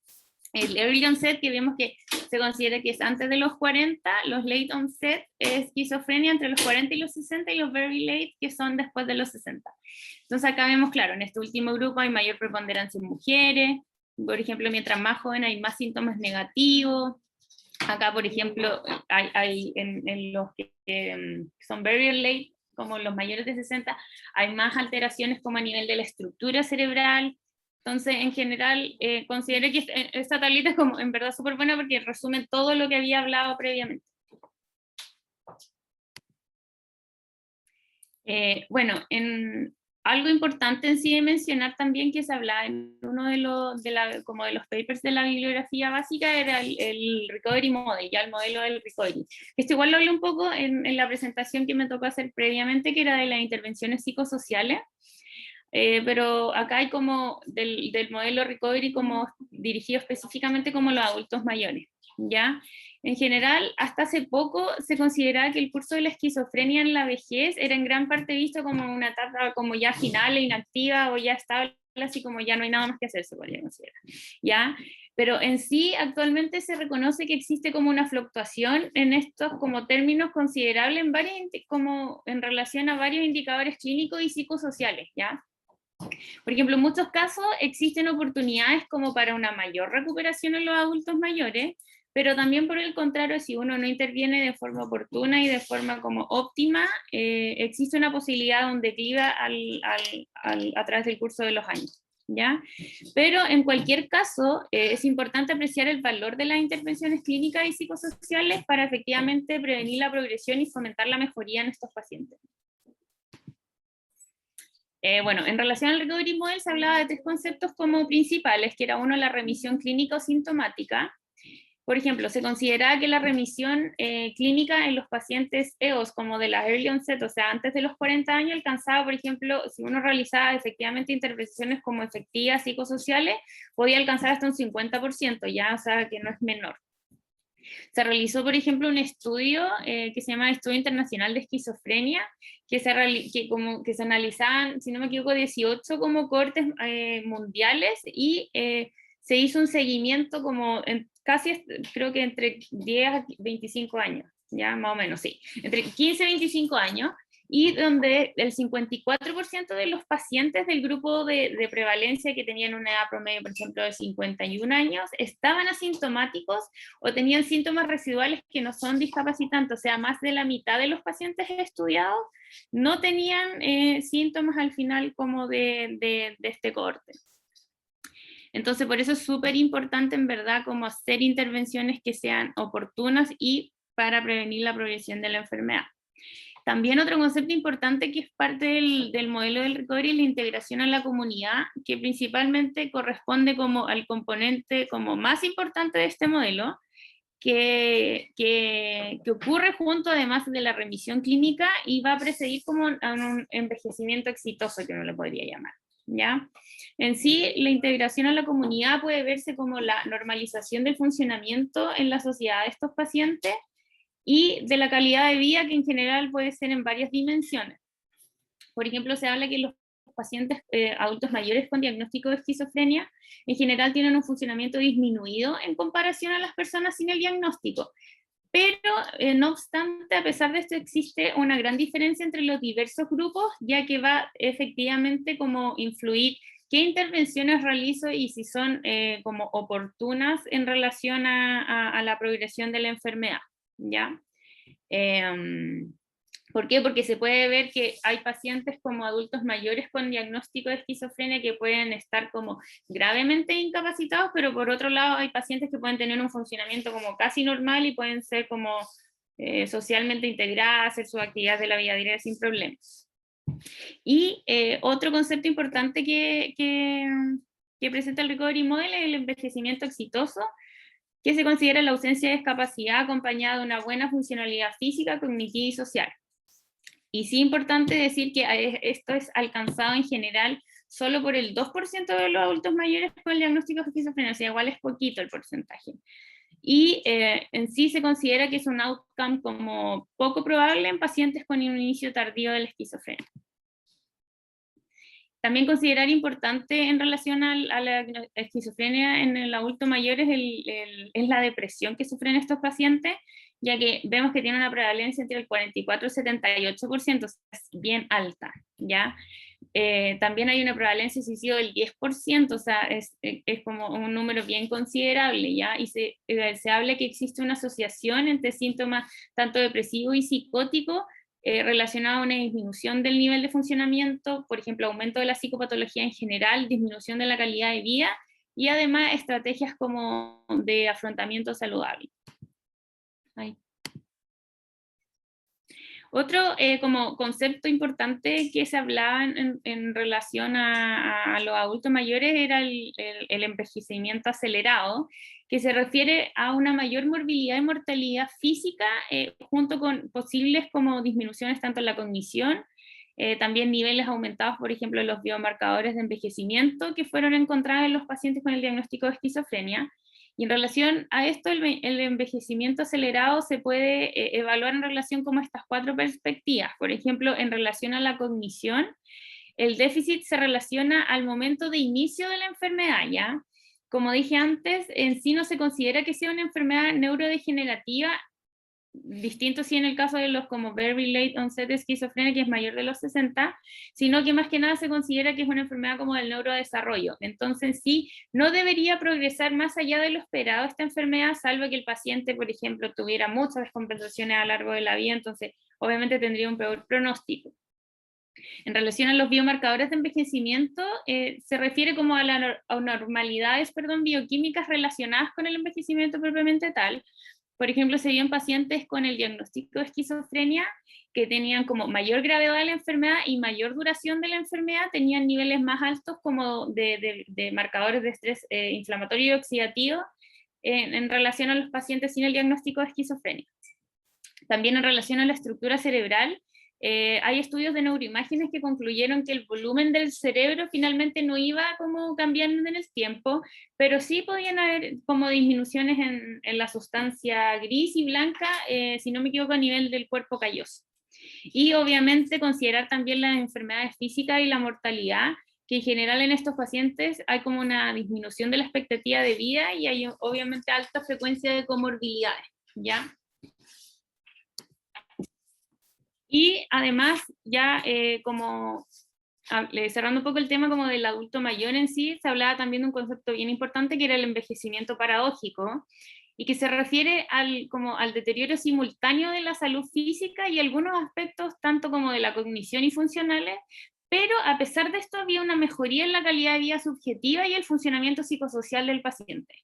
Speaker 1: El early onset, que vemos que se considera que es antes de los 40, los late onset es esquizofrenia entre los 40 y los 60, y los very late, que son después de los 60. Entonces acá vemos, claro, en este último grupo hay mayor preponderancia en mujeres, por ejemplo, mientras más joven hay más síntomas negativos. Acá, por ejemplo, hay en los que son very late, como los mayores de 60, hay más alteraciones como a nivel de la estructura cerebral. Entonces, en general, considero que esta tablita es como en verdad súper buena porque resume todo lo que había hablado previamente. Bueno, algo importante en sí de mencionar también que se hablaba en uno como de los papers de la bibliografía básica era el Recovery Model, ya el modelo del Recovery. Esto igual lo hablé un poco en la presentación que me tocó hacer previamente, que era de las intervenciones psicosociales. Pero acá hay como del modelo Recovery como dirigido específicamente como los adultos mayores, ¿ya? En general, hasta hace poco se consideraba que el curso de la esquizofrenia en la vejez era en gran parte visto como una etapa como ya final e inactiva o ya estable, así como ya no hay nada más que hacer, se podría considerar, ¿ya? Pero en sí actualmente se reconoce que existe como una fluctuación en estos como términos considerables como en relación a varios indicadores clínicos y psicosociales, ¿ya? Por ejemplo, en muchos casos existen oportunidades como para una mayor recuperación en los adultos mayores, pero también por el contrario, si uno no interviene de forma oportuna y de forma como óptima, existe una posibilidad de un declive a través del curso de los años, ¿ya? Pero en cualquier caso, es importante apreciar el valor de las intervenciones clínicas y psicosociales para efectivamente prevenir la progresión y fomentar la mejoría en estos pacientes. Bueno, en relación al Recovery Model se hablaba de tres conceptos como principales, que era uno, la remisión clínica o sintomática. Por ejemplo, se consideraba que la remisión clínica en los pacientes EOS, como de la early onset, o sea, antes de los 40 años, alcanzaba, por ejemplo, si uno realizaba efectivamente intervenciones como efectivas psicosociales, podía alcanzar hasta un 50%, ya, o sea, que no es menor. Se realizó, por ejemplo, un estudio que se llama Estudio Internacional de Esquizofrenia, que se analizaban, si no me equivoco, 18 como cortes mundiales, y se hizo un seguimiento como casi, creo que entre 10 a 25 años, ya más o menos, sí, entre 15 y 25 años, y donde el 54% de los pacientes del grupo de prevalencia que tenían una edad promedio, por ejemplo, de 51 años, estaban asintomáticos o tenían síntomas residuales que no son discapacitantes, o sea, más de la mitad de los pacientes estudiados no tenían síntomas al final como de este corte. Entonces, por eso es súper importante, en verdad, como hacer intervenciones que sean oportunas y para prevenir la progresión de la enfermedad. También otro concepto importante que es parte del modelo del recovery es la integración a la comunidad, que principalmente corresponde como al componente como más importante de este modelo, que ocurre junto además de la remisión clínica y va a precedir como a un envejecimiento exitoso, que uno lo podría llamar, ¿ya? En sí, la integración a la comunidad puede verse como la normalización del funcionamiento en la sociedad de estos pacientes y de la calidad de vida, que en general puede ser en varias dimensiones. Por ejemplo, se habla que los pacientes adultos mayores con diagnóstico de esquizofrenia en general tienen un funcionamiento disminuido en comparación a las personas sin el diagnóstico. Pero, no obstante, a pesar de esto, existe una gran diferencia entre los diversos grupos, ya que va efectivamente como influir qué intervenciones realizo y si son como oportunas en relación a la progresión de la enfermedad, ¿ya? ¿Por qué? Porque se puede ver que hay pacientes como adultos mayores con diagnóstico de esquizofrenia que pueden estar como gravemente incapacitados, pero por otro lado hay pacientes que pueden tener un funcionamiento como casi normal y pueden ser como socialmente integradas, hacer sus actividades de la vida diaria sin problemas. Y otro concepto importante que presenta el Recovery Model es el envejecimiento exitoso, que se considera la ausencia de discapacidad acompañada de una buena funcionalidad física, cognitiva y social. Y sí es importante decir que esto es alcanzado en general solo por el 2% de los adultos mayores con el diagnóstico de esquizofrenia, o sea, igual es poquito el porcentaje. Y en sí se considera que es un outcome como poco probable en pacientes con un inicio tardío de la esquizofrenia. También considerar importante en relación a la esquizofrenia en el adulto mayor es la depresión que sufren estos pacientes, ya que vemos que tiene una prevalencia entre el 44 y 78%, o sea, es bien alta, ¿ya? También hay una prevalencia de suicidio del 10%, o sea, es como un número bien considerable, ¿ya? Y se habla que existe una asociación entre síntomas tanto depresivos y psicóticos relacionado a una disminución del nivel de funcionamiento, por ejemplo, aumento de la psicopatología en general, disminución de la calidad de vida y además estrategias como de afrontamiento saludable. Ay. Otro como concepto importante que se hablaba en relación a los adultos mayores era el envejecimiento acelerado, que se refiere a una mayor morbilidad y mortalidad física junto con posibles como disminuciones tanto en la cognición, también niveles aumentados, por ejemplo, en los biomarcadores de envejecimiento que fueron encontrados en los pacientes con el diagnóstico de esquizofrenia. Y en relación a esto, el envejecimiento acelerado se puede evaluar en relación con estas 4 perspectivas. Por ejemplo, en relación a la cognición, el déficit se relaciona al momento de inicio de la enfermedad, ¿ya? Como dije antes, en sí no se considera que sea una enfermedad neurodegenerativa, distinto si en el caso de los como very late onset de esquizofrenia, que es mayor de los 60, sino que más que nada se considera que es una enfermedad como del neurodesarrollo. Entonces sí, no debería progresar más allá de lo esperado esta enfermedad, salvo que el paciente, por ejemplo, tuviera muchas descompensaciones a lo largo de la vida, entonces obviamente tendría un peor pronóstico. En relación a los biomarcadores de envejecimiento, se refiere como a las anormalidades bioquímicas relacionadas con el envejecimiento propiamente tal. Por ejemplo, se vio en pacientes con el diagnóstico de esquizofrenia que tenían como mayor gravedad de la enfermedad y mayor duración de la enfermedad, tenían niveles más altos como de marcadores de estrés inflamatorio y oxidativo en relación a los pacientes sin el diagnóstico de esquizofrenia. También en relación a la estructura cerebral, hay estudios de neuroimágenes que concluyeron que el volumen del cerebro finalmente no iba como cambiando en el tiempo, pero sí podían haber como disminuciones en la sustancia gris y blanca, si no me equivoco, a nivel del cuerpo calloso. Y obviamente considerar también las enfermedades físicas y la mortalidad, que en general en estos pacientes hay como una disminución de la expectativa de vida y hay obviamente alta frecuencia de comorbilidades, ¿ya? Y además, ya como cerrando un poco el tema como del adulto mayor en sí, se hablaba también de un concepto bien importante que era el envejecimiento paradójico, y que se refiere como al deterioro simultáneo de la salud física y algunos aspectos tanto como de la cognición y funcionales, pero a pesar de esto había una mejoría en la calidad de vida subjetiva y el funcionamiento psicosocial del paciente,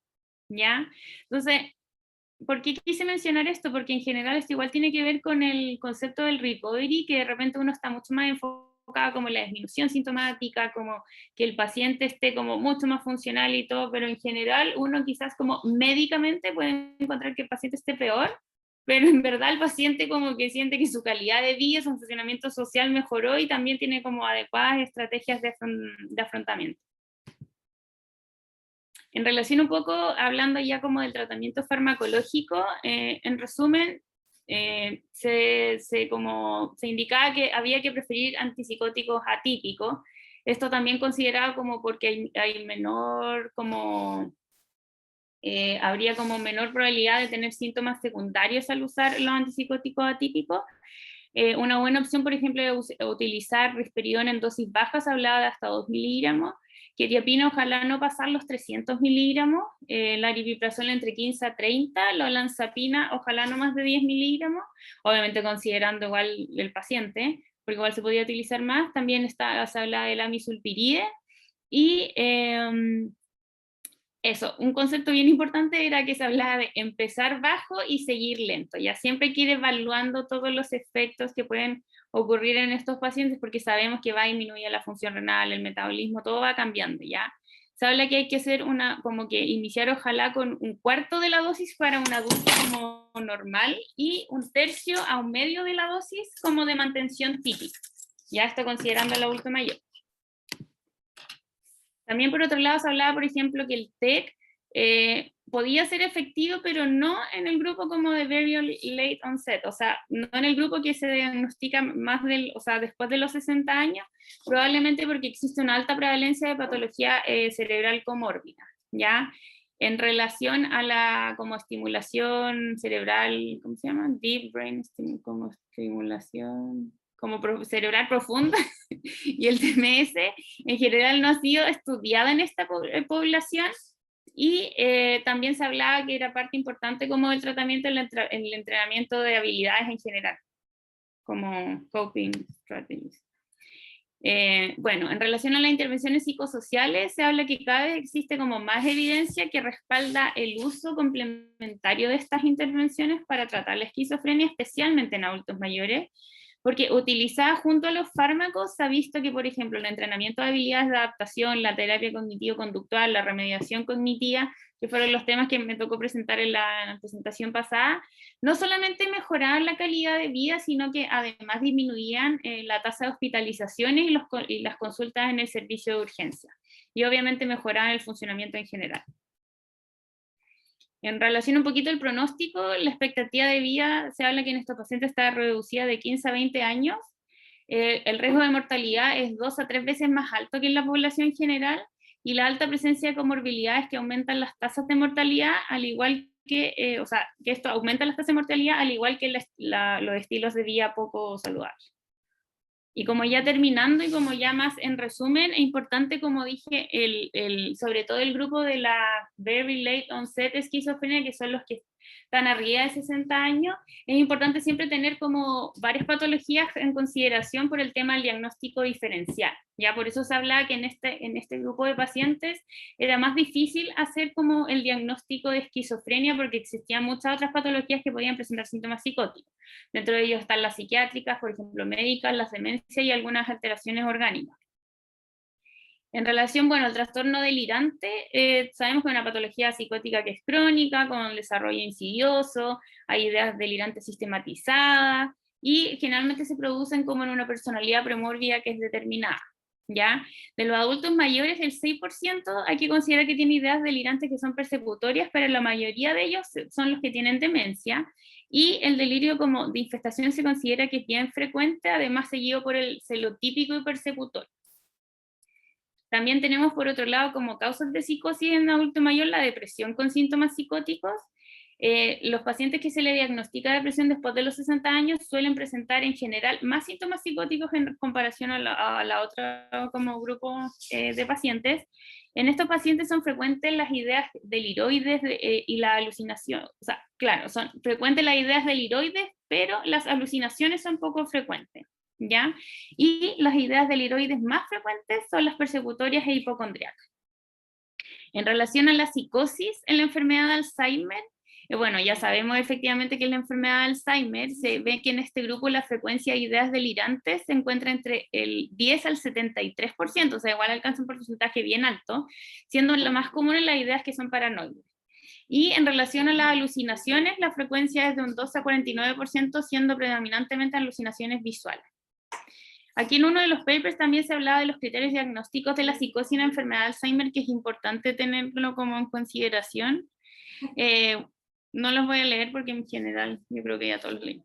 Speaker 1: ¿ya? Entonces, ¿por qué quise mencionar esto? Porque en general esto igual tiene que ver con el concepto del recovery, que de repente uno está mucho más enfocado como en la disminución sintomática, como que el paciente esté como mucho más funcional y todo, pero en general uno quizás como médicamente puede encontrar que el paciente esté peor, pero en verdad el paciente como que siente que su calidad de vida, su funcionamiento social mejoró y también tiene como adecuadas estrategias de afrontamiento. En relación un poco, hablando ya como del tratamiento farmacológico, en resumen, se indicaba que había que preferir antipsicóticos atípicos. Esto también considerado como porque hay menor, como, habría como menor probabilidad de tener síntomas secundarios al usar los antipsicóticos atípicos. Una buena opción, por ejemplo, es utilizar risperidona en dosis bajas, hablaba de hasta 2 miligramos, quetiapina ojalá no pasar los 300 miligramos, la aripiprazol entre 15 a 30, la olanzapina ojalá no más de 10 miligramos, obviamente considerando igual el paciente, porque igual se podía utilizar más. También se habla de la amisulpiride, y eso, un concepto bien importante era que se hablaba de empezar bajo y seguir lento. Ya siempre hay que ir evaluando todos los efectos que pueden ocurrir en estos pacientes, porque sabemos que va a disminuir la función renal, el metabolismo, todo va cambiando, ¿ya? Se habla que hay que hacer como que iniciar ojalá con un cuarto de la dosis para un adulto como normal y un tercio a un medio de la dosis como de mantención típica. Ya esto considerando al adulto mayor. También por otro lado se hablaba, por ejemplo, que el TEC podía ser efectivo, pero no en el grupo como de very late onset, o sea, no en el grupo que se diagnostica más o sea, después de los 60 años, probablemente porque existe una alta prevalencia de patología cerebral comórbida, ¿ya? En relación a la como estimulación cerebral, ¿cómo se llama? Deep brain como estimulación como cerebral profunda y el TMS en general no ha sido estudiado en esta población, y también se hablaba que era parte importante como del tratamiento en el entrenamiento de habilidades en general, como coping strategies. Bueno, en relación a las intervenciones psicosociales, se habla que cada vez existe como más evidencia que respalda el uso complementario de estas intervenciones para tratar la esquizofrenia, especialmente en adultos mayores, porque utilizada junto a los fármacos se ha visto que, por ejemplo, el entrenamiento de habilidades de adaptación, la terapia cognitivo-conductual, la remediación cognitiva, que fueron los temas que me tocó presentar en la presentación pasada, no solamente mejoraban la calidad de vida, sino que además disminuían la tasa de hospitalizaciones y las consultas en el servicio de urgencia. Y obviamente mejoraban el funcionamiento en general. En relación un poquito al pronóstico, la expectativa de vida se habla que en estos pacientes está reducida de 15 a 20 años. El riesgo de mortalidad es 2 a 3 veces más alto que en la población general, y la alta presencia de comorbilidades que aumentan las tasas de mortalidad, al igual que, o sea, que esto aumenta las tasas de mortalidad, al igual que los estilos de vida poco saludables. Y como ya terminando y como ya más en resumen, es importante, como dije, sobre todo el grupo de la very late onset esquizofrenia, que son los que están arriba de 60 años, es importante siempre tener como varias patologías en consideración por el tema del diagnóstico diferencial. Ya por eso se hablaba que en este grupo de pacientes era más difícil hacer como el diagnóstico de esquizofrenia porque existían muchas otras patologías que podían presentar síntomas psicóticos. Dentro de ellos están las psiquiátricas, por ejemplo, médicas, las demencias y algunas alteraciones orgánicas. En relación, bueno, al trastorno delirante, sabemos que es una patología psicótica que es crónica, con desarrollo insidioso, hay ideas delirantes sistematizadas, y generalmente se producen como en una personalidad premórbida que es determinada, ¿ya? De los adultos mayores, el 6% hay que considerar que tiene ideas delirantes que son persecutorias, pero la mayoría de ellos son los que tienen demencia, y el delirio como de infestación se considera que es bien frecuente, además seguido por el celotípico y persecutor. También tenemos por otro lado como causas de psicosis en adulto mayor la depresión con síntomas psicóticos, los pacientes que se le diagnostica depresión después de los 60 años suelen presentar en general más síntomas psicóticos en comparación a la otra como grupo de pacientes. En estos pacientes son frecuentes las ideas deliroides y la alucinación. O sea, claro, son frecuentes las ideas deliroides, pero las alucinaciones son poco frecuentes, ¿ya? Y las ideas deliroides más frecuentes son las persecutorias e hipocondriacas. En relación a la psicosis en la enfermedad de Alzheimer, bueno, ya sabemos efectivamente que en la enfermedad de Alzheimer se ve que en este grupo la frecuencia de ideas delirantes se encuentra entre el 10 al 73%, o sea, igual alcanza un porcentaje bien alto, siendo lo más común en las ideas que son paranoides. Y en relación a las alucinaciones, la frecuencia es de un 12 a 49%, siendo predominantemente alucinaciones visuales. Aquí en uno de los papers también se hablaba de los criterios diagnósticos de la psicosis en la enfermedad de Alzheimer, que es importante tenerlo como en consideración. No los voy a leer porque en general yo creo que ya todos los leí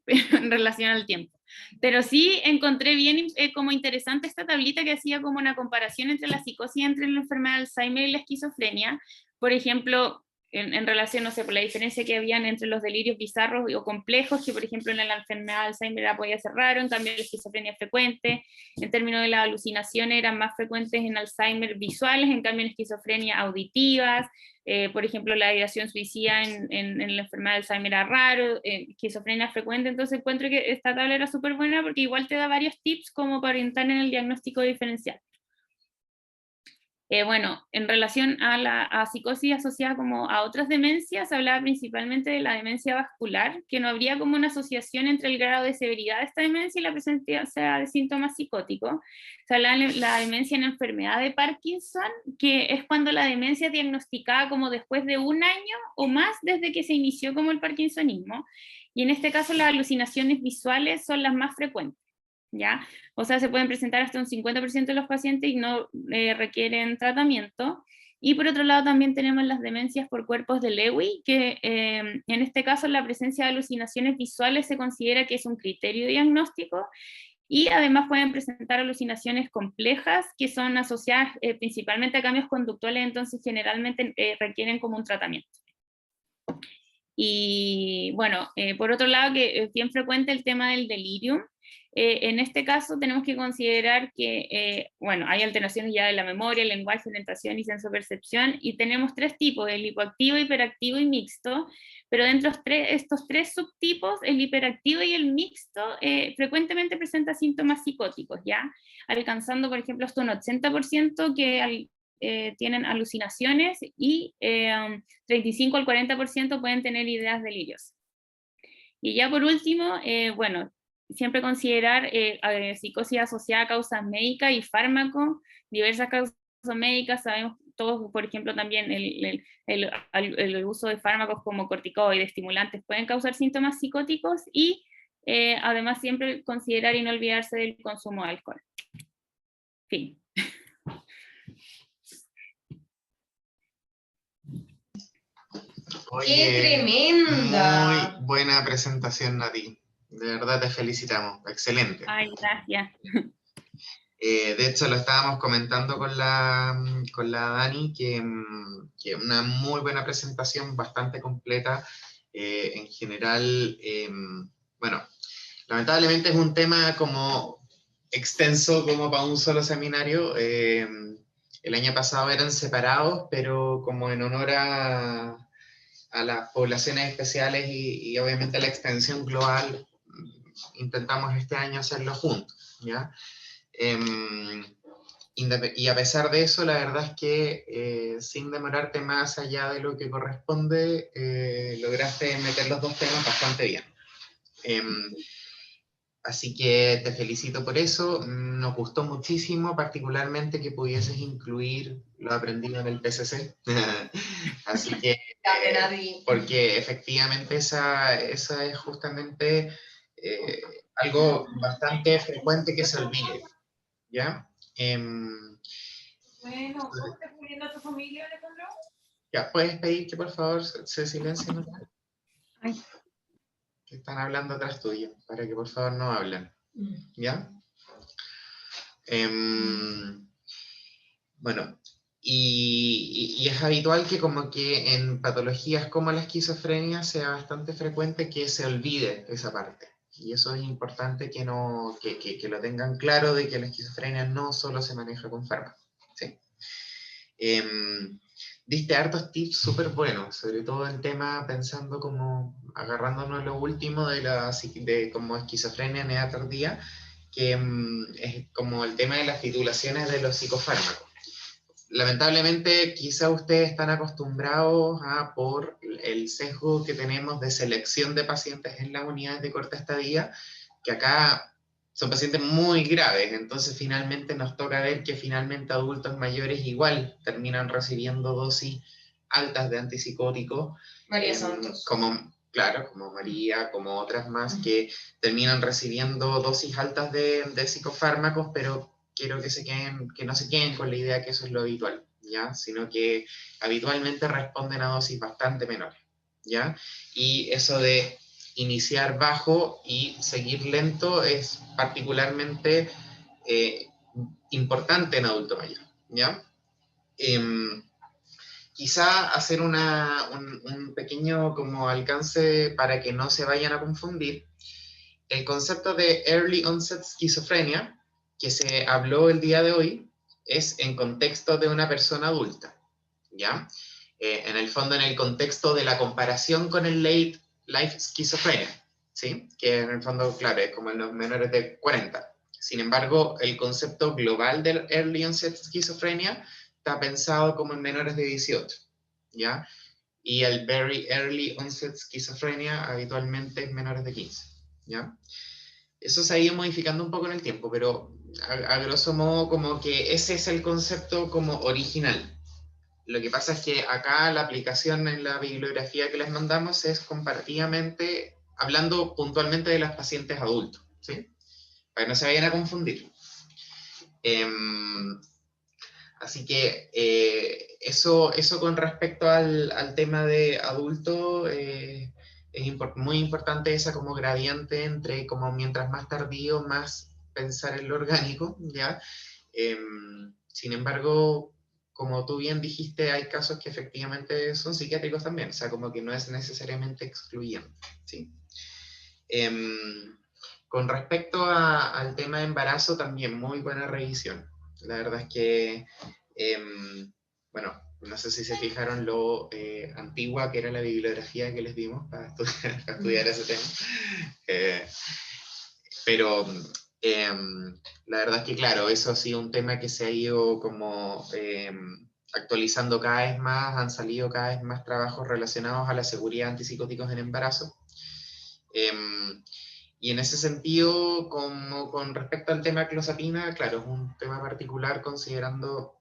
Speaker 1: en relación al tiempo. Pero sí encontré bien como interesante esta tablita que hacía como una comparación entre la psicosis entre la enfermedad de Alzheimer y la esquizofrenia. Por ejemplo, en relación, no sé, por la diferencia que habían entre los delirios bizarros o complejos, que por ejemplo en la enfermedad de Alzheimer podía ser raro, en cambio la esquizofrenia es frecuente. En términos de las alucinaciones eran más frecuentes en Alzheimer visuales, en cambio en esquizofrenia auditivas. Por ejemplo, la ideación suicida en la enfermedad de Alzheimer era raro, esquizofrenia frecuente. Entonces encuentro que esta tabla era súper buena porque igual te da varios tips como para orientar en el diagnóstico diferencial. Bueno, en relación a la psicosis asociada como a otras demencias, se hablaba principalmente de la demencia vascular, que no habría como una asociación entre el grado de severidad de esta demencia y la presencia de síntomas psicóticos. Se hablaba de la demencia en enfermedad de Parkinson, que es cuando la demencia es diagnosticada como después de un año o más desde que se inició como el parkinsonismo, y en este caso las alucinaciones visuales son las más frecuentes. ¿Ya? O sea, se pueden presentar hasta un 50% de los pacientes y no requieren tratamiento. Y por otro lado también tenemos las demencias por cuerpos de Lewy, que en este caso la presencia de alucinaciones visuales se considera que es un criterio diagnóstico, y además pueden presentar alucinaciones complejas que son asociadas principalmente a cambios conductuales, entonces generalmente requieren como un tratamiento. Y bueno, por otro lado, que es bien frecuente el tema del delirium. En este caso tenemos que considerar que, bueno, hay alteraciones ya de la memoria, el lenguaje, orientación y sensopercepción, y tenemos tres tipos, el hipoactivo, hiperactivo y mixto, pero dentro de estos tres subtipos, el hiperactivo y el mixto frecuentemente presenta síntomas psicóticos, ¿ya? Alcanzando, por ejemplo, hasta un 80% que tienen alucinaciones, y 35 al 40% pueden tener ideas deliriosas. Y ya por último, bueno, siempre considerar psicosis asociada a causas médicas y fármacos, diversas causas médicas. Sabemos todos, por ejemplo, también el uso de fármacos como corticoides, estimulantes, pueden causar síntomas psicóticos, y además siempre considerar y no olvidarse del consumo de alcohol. Fin.
Speaker 2: Oye,
Speaker 3: ¡qué tremenda!
Speaker 2: Muy buena presentación, Nati. De verdad te felicitamos. Excelente.
Speaker 1: Ay, gracias.
Speaker 2: De hecho, lo estábamos comentando con la Dani, que una muy buena presentación, bastante completa. En general, bueno, lamentablemente es un tema como extenso como para un solo seminario. El año pasado eran separados, pero como en honor a las poblaciones especiales y obviamente a la extensión global, intentamos este año hacerlo juntos, ¿ya? Y a pesar de eso, la verdad es que sin demorarte más allá de lo que corresponde, lograste meter los dos temas bastante bien. Así que te felicito por eso. Nos gustó muchísimo, particularmente que pudieses incluir lo aprendido en el PCC. Así que, porque efectivamente esa es justamente algo bastante frecuente que se olvide, ¿ya?
Speaker 3: Bueno, ¿cómo estás muriendo a tu familia, Alejandro?
Speaker 2: Ya, ¿puedes pedir que por favor se silencien?
Speaker 1: Ay.
Speaker 2: Que están hablando atrás tuyo, para que por favor no hablen, ¿ya? Bueno, Y es habitual que como que en patologías como la esquizofrenia sea bastante frecuente que se olvide esa parte. Y eso es importante que, no, que lo tengan claro de que la esquizofrenia no solo se maneja con fármacos. ¿Sí? Diste hartos tips súper buenos, sobre todo en tema pensando como agarrándonos lo último de como esquizofrenia en edad tardía, que es como el tema de las titulaciones de los psicofármacos. Lamentablemente, quizá ustedes están acostumbrados a, por el sesgo que tenemos de selección de pacientes en las unidades de corta estadía, que acá son pacientes muy graves, entonces finalmente nos toca ver que finalmente adultos mayores igual terminan recibiendo dosis altas de antipsicóticos.
Speaker 3: María Santos.
Speaker 2: Claro, como María, como otras más, que terminan recibiendo dosis altas de psicofármacos, pero quiero que no se queden con la idea que eso es lo habitual, ¿ya? Sino que habitualmente responden a dosis bastante menores, ¿ya? Y eso de iniciar bajo y seguir lento es particularmente importante en adulto mayor, ¿ya? Quizá hacer un pequeño como alcance para que no se vayan a confundir. El concepto de Early Onset Schizophrenia, que se habló el día de hoy, es en contexto de una persona adulta, ¿ya? En el fondo, en el contexto de la comparación con el Late Life Schizophrenia, ¿sí? Que en el fondo, claro, es como en los menores de 40. Sin embargo, el concepto global del Early Onset Schizophrenia está pensado como en menores de 18, ¿ya? Y el Very Early Onset Schizophrenia habitualmente es menores de 15, ¿ya? Eso se ha ido modificando un poco en el tiempo, pero a grosso modo como que ese es el concepto como original. Lo que pasa es que acá la aplicación en la bibliografía que les mandamos es comparativamente, hablando puntualmente de las pacientes adultos, ¿sí? Para que no se vayan a confundir. Así que eso con respecto al tema de adulto, es muy importante esa como gradiente entre como mientras más tardío, más pensar en lo orgánico, ¿ya? Sin embargo, como tú bien dijiste, hay casos que efectivamente son psiquiátricos también, o sea, como que no es necesariamente excluyente, ¿sí? Con respecto al tema de embarazo, también muy buena revisión. La verdad es que, bueno, no sé si se fijaron lo antigua que era la bibliografía que les dimos para estudiar ese tema. Pero la verdad es que, claro, eso ha sido un tema que se ha ido como actualizando cada vez más, han salido cada vez más trabajos relacionados a la seguridad de antipsicóticos en embarazo. Y en ese sentido, como con respecto al tema clozapina, claro, es un tema particular considerando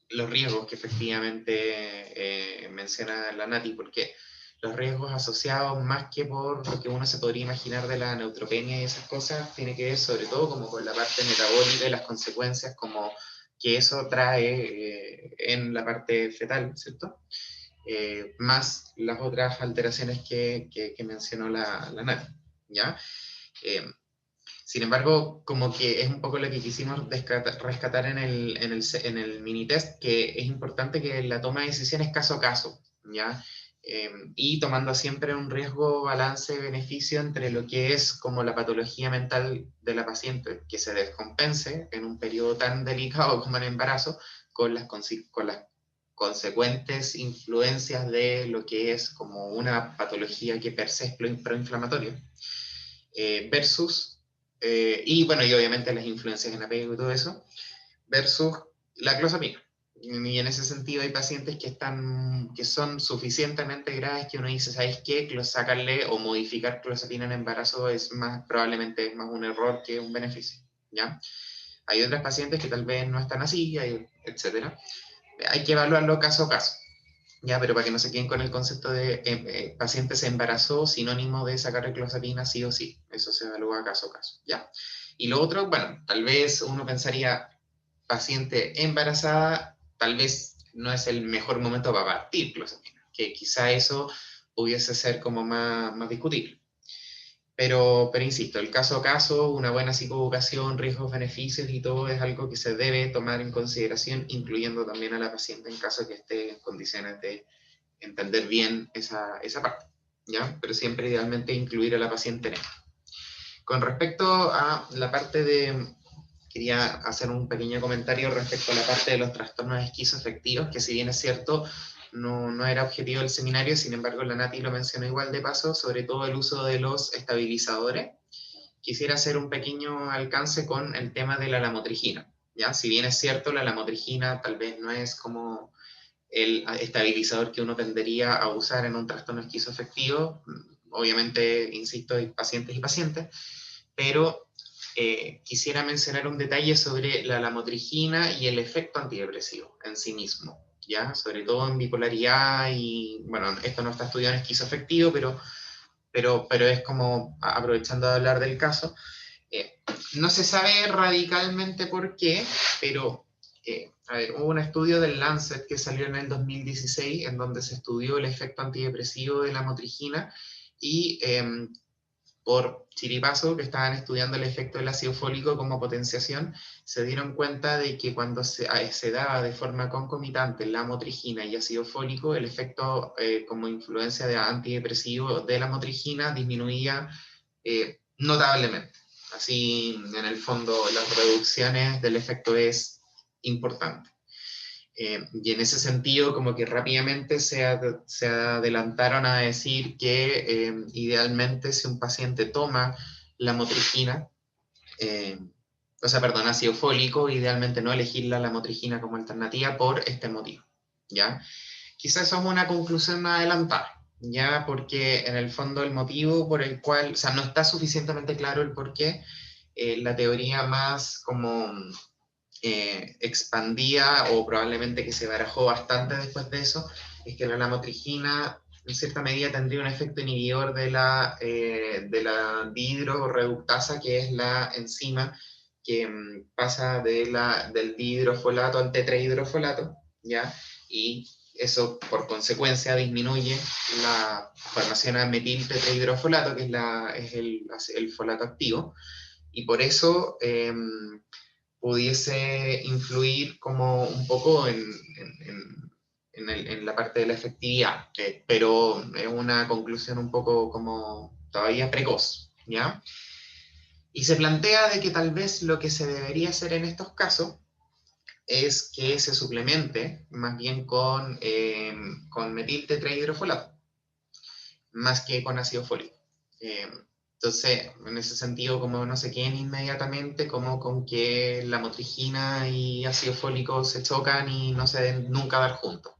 Speaker 2: los riesgos que efectivamente menciona la Nati, porque los riesgos asociados, más que por lo que uno se podría imaginar de la neutropenia y esas cosas, tiene que ver sobre todo como con la parte metabólica y las consecuencias como que eso trae en la parte fetal, ¿cierto? Más las otras alteraciones que mencionó la Nati, ¿ya? Sin embargo, como que es un poco lo que quisimos rescatar en el mini test, que es importante que la toma de decisiones caso a caso, ¿ya? Y tomando siempre un riesgo balance-beneficio entre lo que es como la patología mental de la paciente, que se descompense en un periodo tan delicado como el embarazo, con las consecuentes influencias de lo que es como una patología que per se es proinflamatoria, versus, y bueno, y obviamente las influencias en apego y todo eso, versus la clozapina. Y en ese sentido hay pacientes que son suficientemente graves que uno dice, ¿sabes qué? Sacarle o modificar clozapina en embarazo probablemente es más un error que un beneficio, ¿ya? Hay otras pacientes que tal vez no están así, etcétera. Hay que evaluarlo caso a caso. Ya, pero para que no se queden con el concepto de paciente se embarazó, sinónimo de sacar clozapina sí o sí. Eso se evalúa caso a caso, ¿ya? Y lo otro, bueno, tal vez uno pensaría, paciente embarazada, tal vez no es el mejor momento para partir clozapina, que quizá eso pudiese ser como más discutible. pero insisto, el caso a caso, una buena psicoeducación, riesgos, beneficios y todo es algo que se debe tomar en consideración, incluyendo también a la paciente en caso que esté en condiciones de entender bien esa parte, ¿ya? Pero siempre idealmente incluir a la paciente en esto. Con respecto a la parte de, quería hacer un pequeño comentario respecto a la parte de los trastornos esquizoafectivos, que si bien es cierto, no era objetivo del seminario, sin embargo la Nati lo mencionó igual de paso, sobre todo el uso de los estabilizadores. Quisiera hacer un pequeño alcance con el tema de la lamotrigina, ¿ya? Si bien es cierto, la lamotrigina tal vez no es como el estabilizador que uno tendería a usar en un trastorno esquizoafectivo, obviamente, insisto, hay pacientes y pacientes, pero quisiera mencionar un detalle sobre la lamotrigina y el efecto antidepresivo en sí mismo, ¿ya? Sobre todo en bipolaridad y, bueno, esto no está estudiado en esquizoafectivo, pero es como, aprovechando de hablar del caso, no se sabe radicalmente por qué, pero a ver, hubo un estudio del Lancet que salió en el 2016 en donde se estudió el efecto antidepresivo de la lamotrigina y por chiripazo, que estaban estudiando el efecto del ácido fólico como potenciación, se dieron cuenta de que cuando se daba de forma concomitante la lamotrigina y ácido fólico, el efecto como influencia de antidepresivo de la lamotrigina disminuía notablemente. Así, en el fondo, las reducciones del efecto es importante. Y en ese sentido, como que rápidamente se adelantaron a decir que idealmente si un paciente toma lamotrigina, ácido fólico, idealmente no elegir la lamotrigina como alternativa por este motivo, ¿ya? Quizás eso es una conclusión adelantada, ¿ya? Porque en el fondo el motivo por el cual, o sea, no está suficientemente claro el por qué, la teoría más como expandida o probablemente que se barajó bastante después de eso, es que la lamotrigina en cierta medida tendría un efecto inhibidor de la dihidroreductasa, que es la enzima que pasa del dihidrofolato al tetrahidrofolato, ¿ya? Y eso por consecuencia disminuye la formación de metil tetrahidrofolato, que es el folato activo, y por eso pudiese influir como un poco en la parte de la efectividad, pero es una conclusión un poco como todavía precoz, ¿ya? Y se plantea de que tal vez lo que se debería hacer en estos casos es que se suplemente más bien con metil tetrahidrofolato, más que con ácido fólico. Entonces, en ese sentido, como no se queden inmediatamente, como con que la lamotrigina y ácido fólico se chocan y no se deben nunca dar juntos.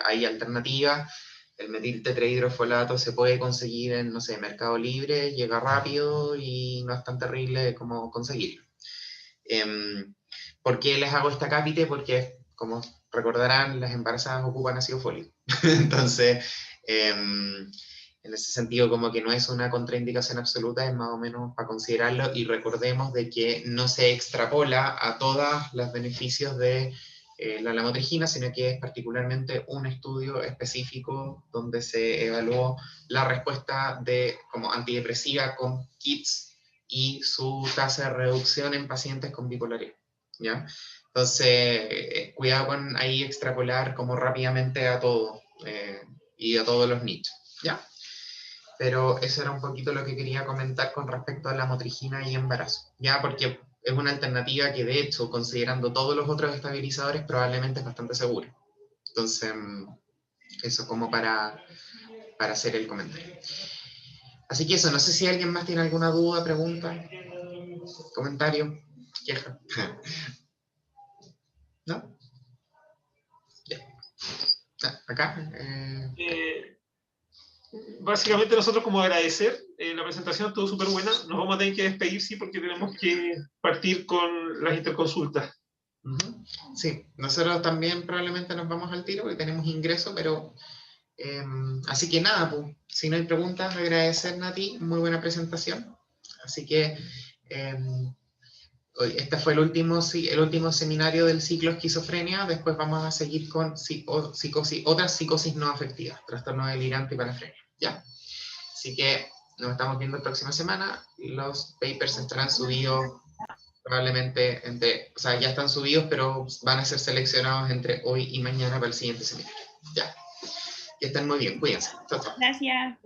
Speaker 2: Hay alternativas, el metil tetrahidrofolato se puede conseguir en, no sé, Mercado Libre, llega rápido y no es tan terrible como conseguirlo. ¿Por qué les hago esta cápite? Porque, como recordarán, las embarazadas ocupan ácido fólico. Entonces, en ese sentido, como que no es una contraindicación absoluta, es más o menos para considerarlo, y recordemos de que no se extrapola a todos los beneficios de la lamotrigina, sino que es particularmente un estudio específico donde se evaluó la respuesta como antidepresiva con kits y su tasa de reducción en pacientes con bipolaridad, ¿ya? Entonces, cuidado con ahí extrapolar como rápidamente a todo y a todos los nichos, ¿ya? Pero eso era un poquito lo que quería comentar con respecto a la lamotrigina y embarazo, ¿ya? Porque es una alternativa que, de hecho, considerando todos los otros estabilizadores, probablemente es bastante segura. Entonces, eso como para hacer el comentario. Así que eso, no sé si alguien más tiene alguna duda, pregunta, comentario, queja. ¿No? Ya. Acá.
Speaker 4: Básicamente nosotros como agradecer, la presentación estuvo súper buena, nos vamos a tener que despedir, sí, porque tenemos que partir con las interconsultas.
Speaker 2: Sí, nosotros también probablemente nos vamos al tiro porque tenemos ingreso, pero así que nada, pues, si no hay preguntas, agradecer, Nati, muy buena presentación. Así que este fue el último seminario del ciclo esquizofrenia. Después vamos a seguir con otras psicosis no afectivas, trastorno delirante y parafrenia, ¿ya? Así que nos estamos viendo la próxima semana. Los papers estarán subidos probablemente o sea, ya están subidos, pero van a ser seleccionados entre hoy y mañana para el siguiente semestre. Ya. Que estén muy bien, cuídense. Chao, chao.
Speaker 1: Gracias.